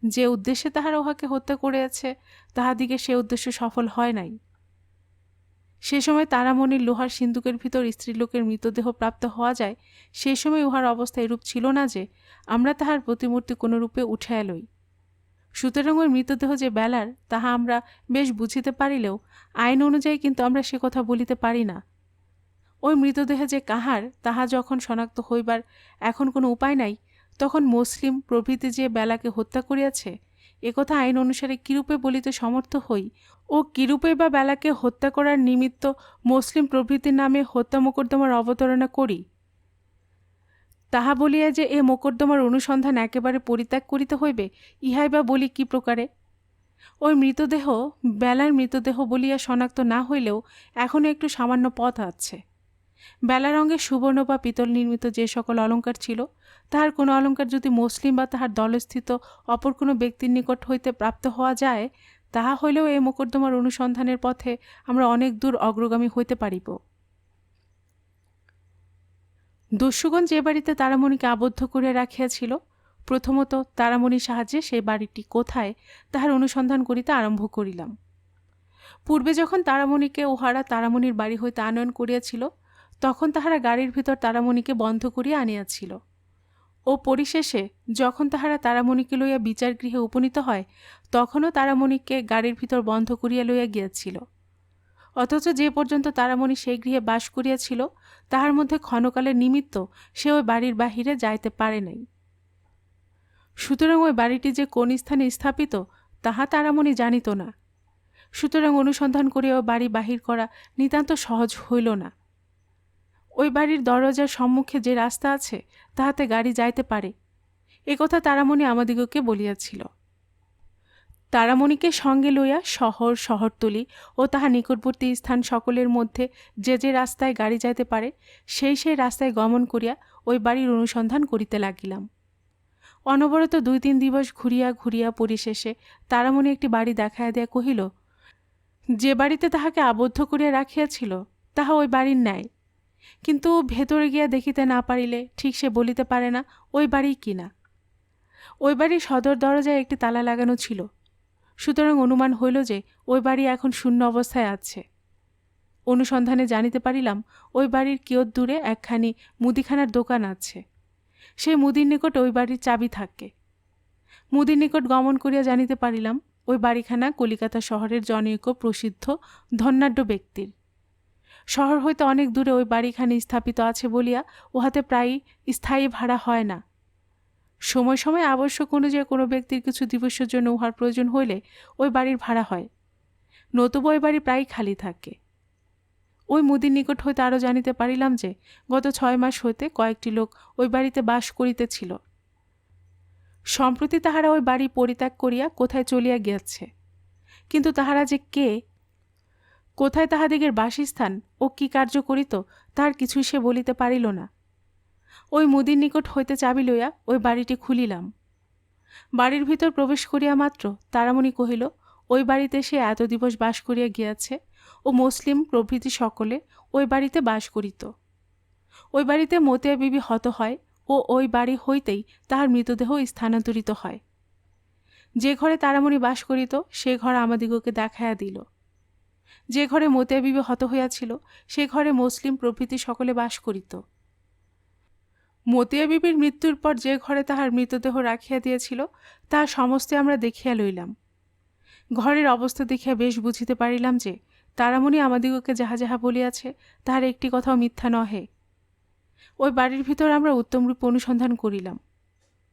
যে উদ্দেশ্যে তাহারা উহাকে হত্যা করিয়াছে তাহাদিগে সে উদ্দেশ্য সফল হয় নাই। সে সময় তারামণির লোহার সিন্দুকের ভিতর স্ত্রীলোকের মৃতদেহ প্রাপ্ত হওয়া যায়, সেই সময় উহার অবস্থা এরূপ ছিল না যে আমরা তাহার প্রতিমূর্তি কোনো রূপে উঠাইয়া লই। সুতরাং ওই মৃতদেহ যে বেলার তাহা আমরা বেশ বুঝিতে পারিলেও আইন অনুযায়ী কিন্তু আমরা সে কথা বলিতে পারি না। ওই মৃতদেহ যে কাহার তাহা যখন শনাক্ত হইবার এখন কোনো উপায় নাই, তখন মুসলিম প্রভৃতি যে বেলাকে হত্যা করিয়াছে একথা আইন অনুসারে কিরূপে বলিতে সমর্থ হই ও কিরূপে বা বেলাকে হত্যা করার নিমিত্ত মুসলিম প্রভৃতির নামে হত্যা মোকদ্দমার অবতারণা করি, তাহা বলিয়া যে এ মোকদ্দমার অনুসন্ধান একেবারে পরিত্যাগ করিতে হইবে, ইহাই বা বলি কি প্রকারে? ওই মৃতদেহ বেলার মৃতদেহ বলিয়া শনাক্ত না হইলেও এখনও একটু সামান্য পথ আছে। বেলার অঙ্গে সুবর্ণ বা পিতল নির্মিত যে সকল অলঙ্কার ছিল তাহার কোনো অলঙ্কার যদি মুসলিম বা তাহার দলস্থিত অপর কোনো ব্যক্তির নিকট হইতে প্রাপ্ত হওয়া যায়, তাহা হইলেও এই মোকদ্দমার অনুসন্ধানের পথে আমরা অনেক দূর অগ্রগামী হইতে পারিব। দস্যুগণ যে বাড়িতে তারামণিকে আবদ্ধ করিয়া রাখিয়াছিল, প্রথমত তারামণির সাহায্যে সেই বাড়িটি কোথায় তাহার অনুসন্ধান করিতে আরম্ভ করিলাম। পূর্বে যখন তারামণিকে উহারা তারামণির বাড়ি হইতে আনয়ন করিয়াছিল তখন তাহারা গাড়ির ভিতর তারামণিকে বন্ধ করিয়া আনিয়াছিল ও পরিশেষে যখন তাহারা তারামণিকে লইয়া বিচার গৃহে উপনীত হয় তখনও তারামণিকে গাড়ির ভিতর বন্ধ করিয়া লইয়া গিয়াছিল। অথচ যে পর্যন্ত তারামণি সেই গৃহে বাস করিয়াছিল তাহার মধ্যে ক্ষণকালের নিমিত্ত সে ওই বাড়ির বাহিরে যাইতে পারে নাই। সুতরাং ওই বাড়িটি যে কোন স্থানে স্থাপিত তাহা তারামণি জানিত না। সুতরাং অনুসন্ধান করিয়া ওই বাড়ি বাহির করা নিতান্ত সহজ হইল না। ওই বাড়ির দরজার সম্মুখে যে রাস্তা আছে তাহাতে গাড়ি যাইতে পারে, একথা তারামণি আমাদিগকে বলিয়াছিল। তারামণিকে সঙ্গে লইয়া শহর শহরতলি ও তাহা নিকটবর্তী স্থান সকলের মধ্যে যে যে রাস্তায় গাড়ি যাইতে পারে সেই সেই রাস্তায় গমন করিয়া ওই বাড়ির অনুসন্ধান করিতে লাগিলাম। অনবরত 2-3 দিবস ঘুরিয়া ঘুরিয়া পরিশেষে তারামণি একটি বাড়ি দেখাইয়া দিয়া কহিল, যে বাড়িতে তাহাকে আবদ্ধ করিয়া রাখিয়াছিল তাহা ওই বাড়ির ন্যায়, কিন্তু ভেতরে গিয়া দেখিতে না পারিলে ঠিক সে বলিতে পারে না ওই বাড়ি কিনা। ওই বাড়ির সদর দরজায় একটি তালা লাগানো ছিল, সুতরাং অনুমান হইল যে ওই বাড়ি এখন শূন্য অবস্থায় আছে। অনুসন্ধানে জানিতে পারিলাম ওই বাড়ির কিয়ৎ দূরে একখানি মুদিখানার দোকান আছে। সেই মুদির নিকট ওই বাড়ির চাবি থাকে। মুদির নিকট গমন করিয়া জানিতে পারিলাম ওই বাড়িখানা কলিকাতা শহরের জনৈক প্রসিদ্ধ ধনাঢ্য ব্যক্তির। শহর হইতে অনেক দূরে ওই বাড়িখানি স্থাপিত আছে বলিয়া উহাতে প্রায়ই স্থায়ী ভাড়া হয় না। সময় সময় আবশ্যক অনুযায়ী কোনো ব্যক্তির কিছু দিবসের জন্য উহার প্রয়োজন হইলে ওই বাড়ির ভাড়া হয়, নতুবা ওই বাড়ি প্রায় খালি থাকে। ওই মুদির নিকট হইতে আরও জানিতে পারিলাম যে গত 6 মাস হইতে কয়েকটি লোক ওই বাড়িতে বাস করিতেছিল। সম্প্রতি তাহারা ওই বাড়ি পরিত্যাগ করিয়া কোথায় চলিয়া গিয়াছে, কিন্তু তাহারা যে কে, কোথায় তাহাদিগের বাসস্থান ও কি কার্য করিত, তাহার কিছুই সে বলিতে পারিল না। ওই মুদির নিকট হইতে চাবি লইয়া ওই বাড়িটি খুলিলাম। বাড়ির ভিতর প্রবেশ করিয়া মাত্র তারামণি কহিল, ওই বাড়িতে সে এত দিবস বাস করিয়া গিয়াছে ও মুসলিম প্রভৃতি সকলে ওই বাড়িতে বাস করিত। ওই বাড়িতে মতিয়া বিবি হত হয় ও ওই বাড়ি হইতেই তাহার মৃতদেহ স্থানান্তরিত হয়। যে ঘরে তারামণি বাস করিত সে ঘর আমাদিগকে দেখাইয়া দিল। যে ঘরে মতিয়া বিবি হত হইয়াছিল সে ঘরে মুসলিম প্রভৃতি সকলে বাস করিত। মতিয়া বিবির মৃত্যুর পর যে ঘরে তাহার মৃতদেহ রাখিয়া দিয়েছিল তাহার সমস্ত আমরা দেখিয়া লইলাম। ঘরের অবস্থা দেখিয়া বেশ বুঝিতে পারিলাম যে তারামণি আমাদিগকে যাহা যাহা বলিয়াছে তাহার একটি কথাও মিথ্যা নহে। ওই বাড়ির ভিতর আমরা উত্তমরূপে অনুসন্ধান করিলাম,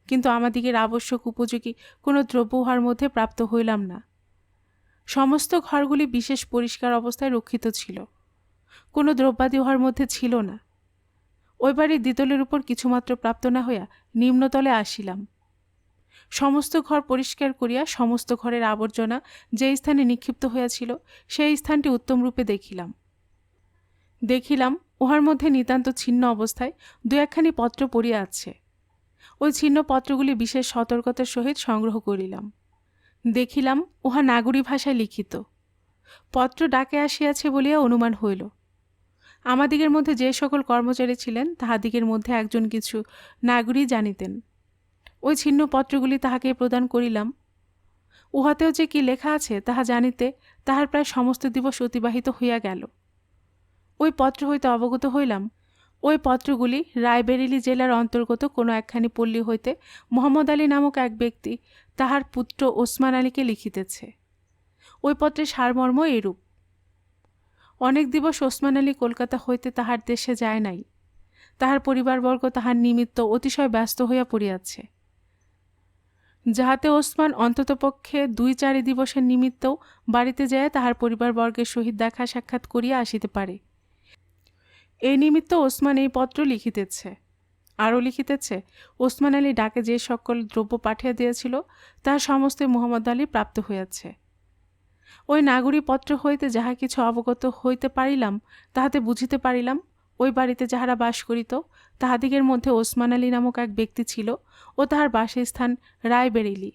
কিন্তু আমাদিগের আবশ্যক উপযোগী কোনো দ্রব্য উহার মধ্যে প্রাপ্ত হইলাম না। সমস্ত ঘরগুলি বিশেষ পরিষ্কার অবস্থায় রক্ষিত ছিল, কোনো দ্রব্যাদি উহার মধ্যে ছিল না। ওই বাড়ির দ্বিতলের উপর কিছুমাত্র প্রাপ্ত না হইয়া নিম্নতলে আসিলাম। সমস্ত ঘর পরিষ্কার করিয়া সমস্ত ঘরের আবর্জনা যে স্থানে নিক্ষিপ্ত হইয়াছিল সেই স্থানটি উত্তমরূপে দেখিলাম উহার মধ্যে নিতান্ত ছিন্ন অবস্থায় দু একখানি পত্র পড়িয়া আছে। ওই ছিন্ন পত্রগুলি বিশেষ সতর্কতার সহিত সংগ্রহ করিলাম। দেখিলাম উহা নাগরী ভাষায় লিখিত। পত্র ডাকে আসিয়াছে বলিয়া অনুমান হইল। আমাদিগের মধ্যে যে সকল কর্মচারী ছিলেন তাহাদিগের মধ্যে একজন কিছু নাগরী জানিতেন। ওই ছিন্ন পত্রগুলি তাহাকে প্রদান করিলাম। উহাতেও যে কি লেখা আছে তাহা জানিতে তাহার প্রায় সমস্ত দিবস অতিবাহিত হইয়া গেল। ওই পত্র হইতে অবগত হইলাম ওই পত্রগুলি রায়বেরেলি জেলার অন্তর্গত কোনো একখানি পল্লী হইতে মোহাম্মদ আলী নামক এক ব্যক্তি তাহার পুত্র ওসমান আলীকে লিখিতেছে। ওই পত্রের সারমর্ম এরূপ: অনেক দিবস ওসমান আলী কলকাতা হইতে তাহার দেশে যায় নাই। তাহার পরিবারবর্গ তাহার নিমিত্ত অতিশয় ব্যস্ত হইয়া পড়িয়াছে, যাহাতে ওসমান অন্ততপক্ষে 2-4 দিবসের নিমিত্তও বাড়িতে যায় তাহার পরিবারবর্গের সহিত দেখা সাক্ষাৎ করিয়া আসিতে পারে। এই নিমিত্ত ওসমান এই পত্র লিখিতেছে। আরও লিখিতেছে, ওসমান আলী ডাকে যে সকল দ্রব্য পাঠিয়া দিয়েছিল তাহার সমস্ত মোহাম্মদ আলী প্রাপ্ত হইয়াছে। ওই নাগরী পত্র হইতে যাহা কিছু অবগত হইতে পারিলাম তাহাতে বুঝিতে পারিলাম ওই বাড়িতে যাহারা বাস করিত তাহাদিগের মধ্যে ওসমান আলী নামক এক ব্যক্তি ছিল ও তাহার বাসস্থান রায়বেরেলি।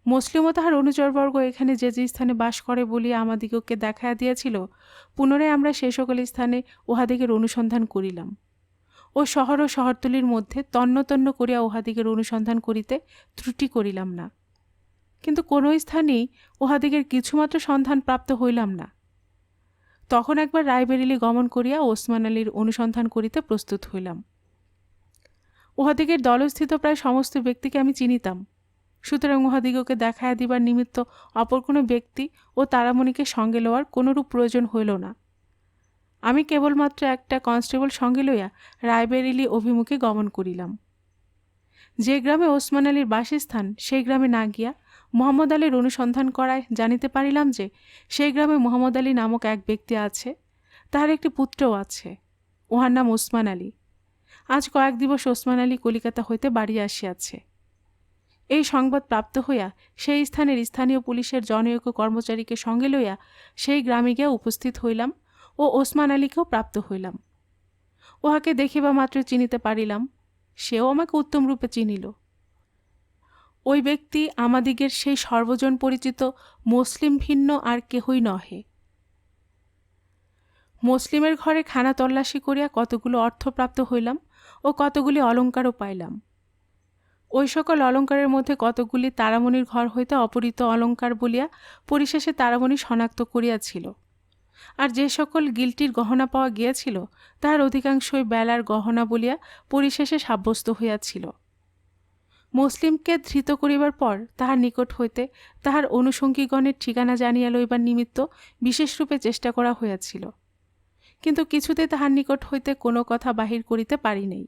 মুসলিম ও তাহার অনুচরবর্গ এখানে যে যে স্থানে বাস করে বলিয়া আমাদিগকে দেখাইয়া দিয়েছিল, পুনরায় আমরা সে সকল স্থানে উহাদিগের অনুসন্ধান করিলাম ও শহর ও শহরতলির মধ্যে তন্ন তন্ন করিয়া উহাদিগের অনুসন্ধান করিতে ত্রুটি করিলাম না, কিন্তু কোনো স্থানেই উহাদিগের কিছুমাত্র সন্ধান প্রাপ্ত হইলাম না। তখন একবার রায়বেরেলি গমন করিয়া ওসমান আলীর অনুসন্ধান করিতে প্রস্তুত হইলাম। উহাদিগের দলস্থিত প্রায় সমস্ত ব্যক্তিকে আমি চিনিতাম, সুতরাং উহাদিগকে দেখাইয়া দিবার নিমিত্ত অপর কোনো ব্যক্তি ও তারামণিকে সঙ্গে লওয়ার কোনরূপ প্রয়োজন হইল না। আমি কেবলমাত্র একটা কনস্টেবল সঙ্গে লইয়া রায়বেরেলি অভিমুখে গমন করিলাম। যে গ্রামে ওসমান আলীর বাসস্থান সেই গ্রামে না গিয়া মোহাম্মদ আলীর অনুসন্ধান করায় জানিতে পারিলাম যে সেই গ্রামে মোহাম্মদ আলী নামক এক ব্যক্তি আছে, তাহার একটি পুত্রও আছে, উহার নাম ওসমান আলী। আজ কয়েক দিবস ওসমান আলী কলিকাতা হইতে বাড়ি আসিয়াছে। এই সংবাদ প্রাপ্ত হইয়া সেই স্থানের স্থানীয় পুলিশের জনৈক কর্মচারীকে সঙ্গে লইয়া সেই গ্রামে গিয়া উপস্থিত হইলাম ও ওসমান আলীকেও প্রাপ্ত হইলাম। উহাকে দেখিবা মাত্র চিনিতে পারিলাম, সেও আমাকে উত্তম রূপে চিনিল। ওই ব্যক্তি আমাদিগের সেই সর্বজন পরিচিত মুসলিম ভিন্ন আর কেহই নহে। মুসলিমের ঘরে খানা তল্লাশি করিয়া কতগুলো অর্থ প্রাপ্ত হইলাম ও কতগুলি অলঙ্কারও পাইলাম। ওই সকল অলঙ্কারের মধ্যে কতকগুলি তারামণির ঘর হইতে অপহৃত অলঙ্কার বলিয়া পরিশেষে তারামণি শনাক্ত করিয়াছিল, আর যে সকল গিল্টির গহনা পাওয়া গিয়াছিল তাহার অধিকাংশই বেলার গহনা বলিয়া পরিশেষে সাব্যস্ত হইয়াছিল। মুসলিমকে ধৃত করিবার পর তাহার নিকট হইতে তাহার অনুষঙ্গীগণের ঠিকানা জানিয়া লইবার নিমিত্ত বিশেষরূপে চেষ্টা করা হইয়াছিল, কিন্তু কিছুতে তাহার নিকট হইতে কোনো কথা বাহির করিতে পারি নাই।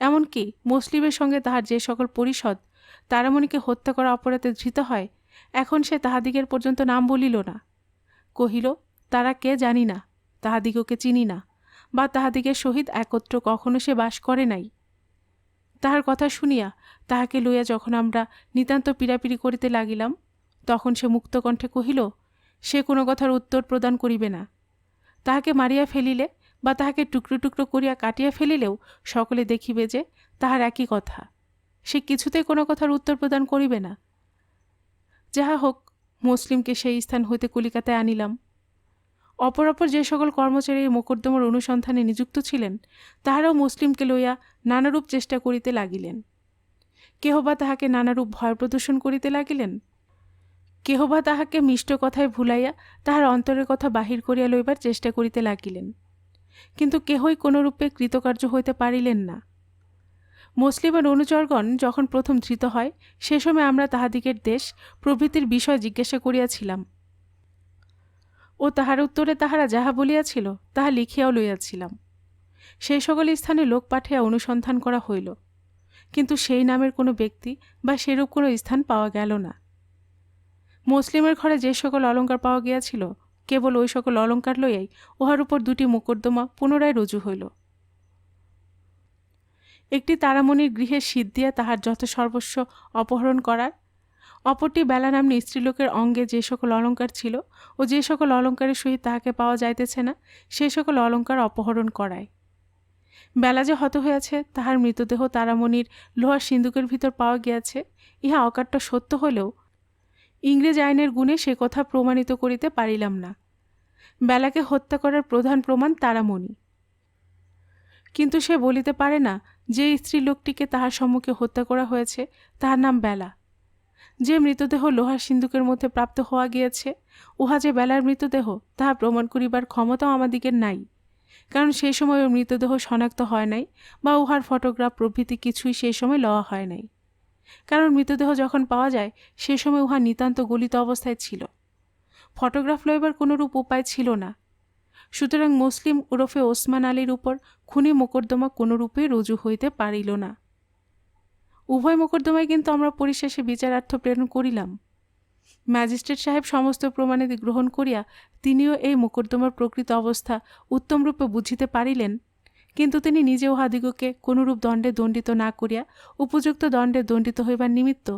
এমনকি মুসলিমের সঙ্গে তাহার যে সকল পরিষদ তারামণিকে হত্যা করা অপরাধে ধৃত হয়, এখন সে তাহাদিগের পর্যন্ত নাম বলিল না। কহিল, তারা কে জানি না, তাহাদিগকে চিনি না, বা তাহাদিগের সহিত একত্র কখনো সে বাস করে নাই। তাহার কথা শুনিয়া তাহাকে লইয়া যখন আমরা নিতান্ত পীড়াপিড়ি করিতে লাগিলাম, তখন সে মুক্তকণ্ঠে কহিল, সে কোনো কথার উত্তর প্রদান করিবে না। তাহাকে মারিয়া ফেলিলে বা তাহাকে টুকরো টুকরো করিয়া কাটিয়া ফেলিলেও সকলে দেখিবে যে তাহার একই কথা, সে কিছুতেই কোনো কথার উত্তর প্রদান করিবে না। যাহা হোক, মুসলিমকে সেই স্থান হইতে কলিকাতায় আনিলাম। অপর যে সকল কর্মচারী এই মোকদ্দমার অনুসন্ধানে নিযুক্ত ছিলেন, তাহারাও মুসলিমকে লইয়া নানারূপ চেষ্টা করিতে লাগিলেন। কেহ বা তাহাকে নানারূপ ভয় প্রদর্শন করিতে লাগিলেন, কেহ বা তাহাকে মিষ্ট কথায় ভুলাইয়া তাহার অন্তরের কথা বাহির করিয়া লইবার চেষ্টা করিতে লাগিলেন, কিন্তু কেহই কোনরূপে কৃতকার্য হইতে পারিলেন না। মুসলিমের অনুচরগণ যখন প্রথম ধৃত হয়, সে সময় আমরা তাহাদিগের দেশ প্রভৃতির বিষয় জিজ্ঞাসা করিয়াছিলাম ও তাহার উত্তরে তাহারা যাহা বলিয়াছিল তাহা লিখিয়াও লইয়াছিলাম। সেই সকল স্থানে লোক পাঠাইয়া অনুসন্ধান করা হইল, কিন্তু সেই নামের কোনো ব্যক্তি বা সেরূপ কোনো স্থান পাওয়া গেল না। মুসলিমের ঘরে যে সকল অলঙ্কার পাওয়া গিয়াছিল, কেবল ওই সকল অলঙ্কার লইয়াই উহার উপর 2টি মোকদ্দমা পুনরায় রুজু হইল। একটি তারামণির গৃহের শীত দিয়া তাহার যত সর্বস্ব অপহরণ করার, অপরটি বেলা নামনি স্ত্রীলোকের অঙ্গে যে সকল অলঙ্কার ছিল ও যে সকল অলঙ্কারের সহিত তাহাকে পাওয়া যাইতেছে না, সে সকল অলঙ্কার অপহরণ করায়। বেলা যে হত হইয়াছে, তাহার মৃতদেহ তারামণির লোহার সিন্দুকের ভিতর পাওয়া গিয়াছে, ইহা অকাট্য সত্য হলেও ইংরেজ আইনের গুণে সে কথা প্রমাণিত করিতে পারিলাম না। বেলাকে হত্যা করার প্রধান প্রমাণ তারামণি, কিন্তু সে বলিতে পারে না যে স্ত্রী লোকটিকে তাহার সম্মুখে হত্যা করা হয়েছে তাহার নাম বেলা। যে মৃতদেহ লোহার সিন্দুকের মধ্যে প্রাপ্ত হওয়া গিয়েছে, উহা যে বেলার মৃতদেহ তাহা প্রমাণ করিবার ক্ষমতাও আমাদিগের নাই, কারণ সেই সময় ওই মৃতদেহ শনাক্ত হয় নাই বা উহার ফটোগ্রাফ প্রভৃতি কিছুই সেই সময় লওয়া হয় নাই, কারণ মৃতদেহ যখন পাওয়া যায় সে সময় উহা নিতান্ত গলিত অবস্থায় ছিল। ফটোগ্রাফ লইবার কোনরূপ উপায় ছিল না। সুতরাং মুসলিম ওরফে ওসমান আলীর উপর খুনি মোকদ্দমা কোনরূপে রুজু হইতে পারিল না। উভয় মোকদ্দমায় কিন্তু আমরা পরিশেষে বিচারার্থ প্রেরণ করিলাম। ম্যাজিস্ট্রেট সাহেব সমস্ত প্রমাণাদি গ্রহণ করিয়া তিনিও এই মোকদ্দমার প্রকৃত অবস্থা উত্তমরূপে বুঝিতে পারিলেন, কিন্তু তিনি নিজে উহাদিগকে কোনরূপ দণ্ডে দণ্ডিত না করিয়া উপযুক্ত দণ্ডে দণ্ডিত হইবার নিমিত্ত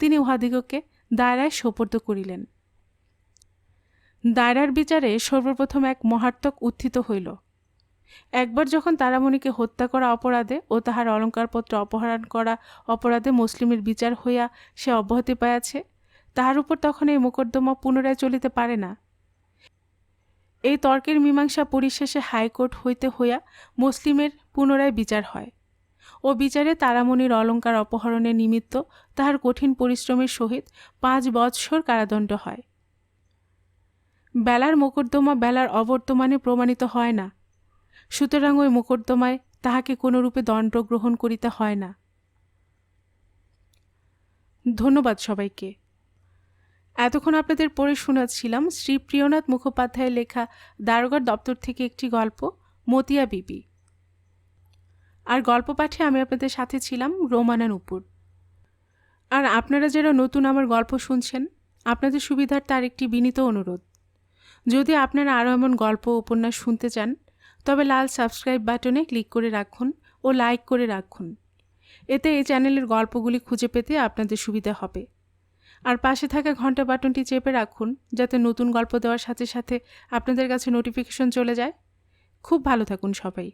তিনি উহাদিগকে দায়রায় সোপর্দ করিলেন। দায়রার বিচারে সর্বপ্রথম এক মহার্তক উত্থিত হইল। একবার যখন তারামণিকে হত্যা করা অপরাধে ও তাহার অলঙ্কারপত্র অপহরণ করা অপরাধে মুসলিমের বিচার হইয়া সে অব্যাহতি পাইয়াছে, তাহার উপর তখন এই মোকদ্দমা পুনরায় চলিতে পারে না। এই তর্কের মীমাংসা পরিশেষে হাইকোর্ট হইতে হইয়া মুসলিমের পুনরায় বিচার হয় ও বিচারে তারামণির অলঙ্কার অপহরণের নিমিত্ত তাহার কঠিন পরিশ্রমের সহিত 5 বৎসর কারাদণ্ড হয়। বেলার মোকদ্দমা বেলার অবর্তমানে প্রমাণিত হয় না, সুতরাং ওই মোকদ্দমায় তাহাকে কোনরূপে দণ্ড গ্রহণ করিতে হয় না। ধন্যবাদ সবাইকে। এতক্ষণ আপনাদের পড়ে শোনাচ্ছিলাম শ্রী প্রিয়নাথ মুখোপাধ্যায়ের লেখা দারোগার দপ্তর থেকে একটি গল্প, মতিয়া বিবি। আর গল্প পাঠে আমি আপনাদের সাথে ছিলাম রোমানা নূপুর। আর আপনারা যারা নতুন আমার গল্প শুনছেন, আপনাদের সুবিধার্থে আরেকটি বিনীত অনুরোধ, যদি আপনারা আরও এমন গল্প উপন্যাস শুনতে চান, তবে লাল সাবস্ক্রাইব বাটনে ক্লিক করে রাখুন ও লাইক করে রাখুন। এতে এই চ্যানেলের গল্পগুলি খুঁজে পেতে আপনাদের সুবিধা হবে। আর পাশে থাকা ঘন্টা বাটনটি চেপে রাখুন, যাতে নতুন গল্প দেওয়ার সাথে সাথে আপনাদের কাছে নোটিফিকেশন চলে যায়। খুব ভালো থাকুন সবাই।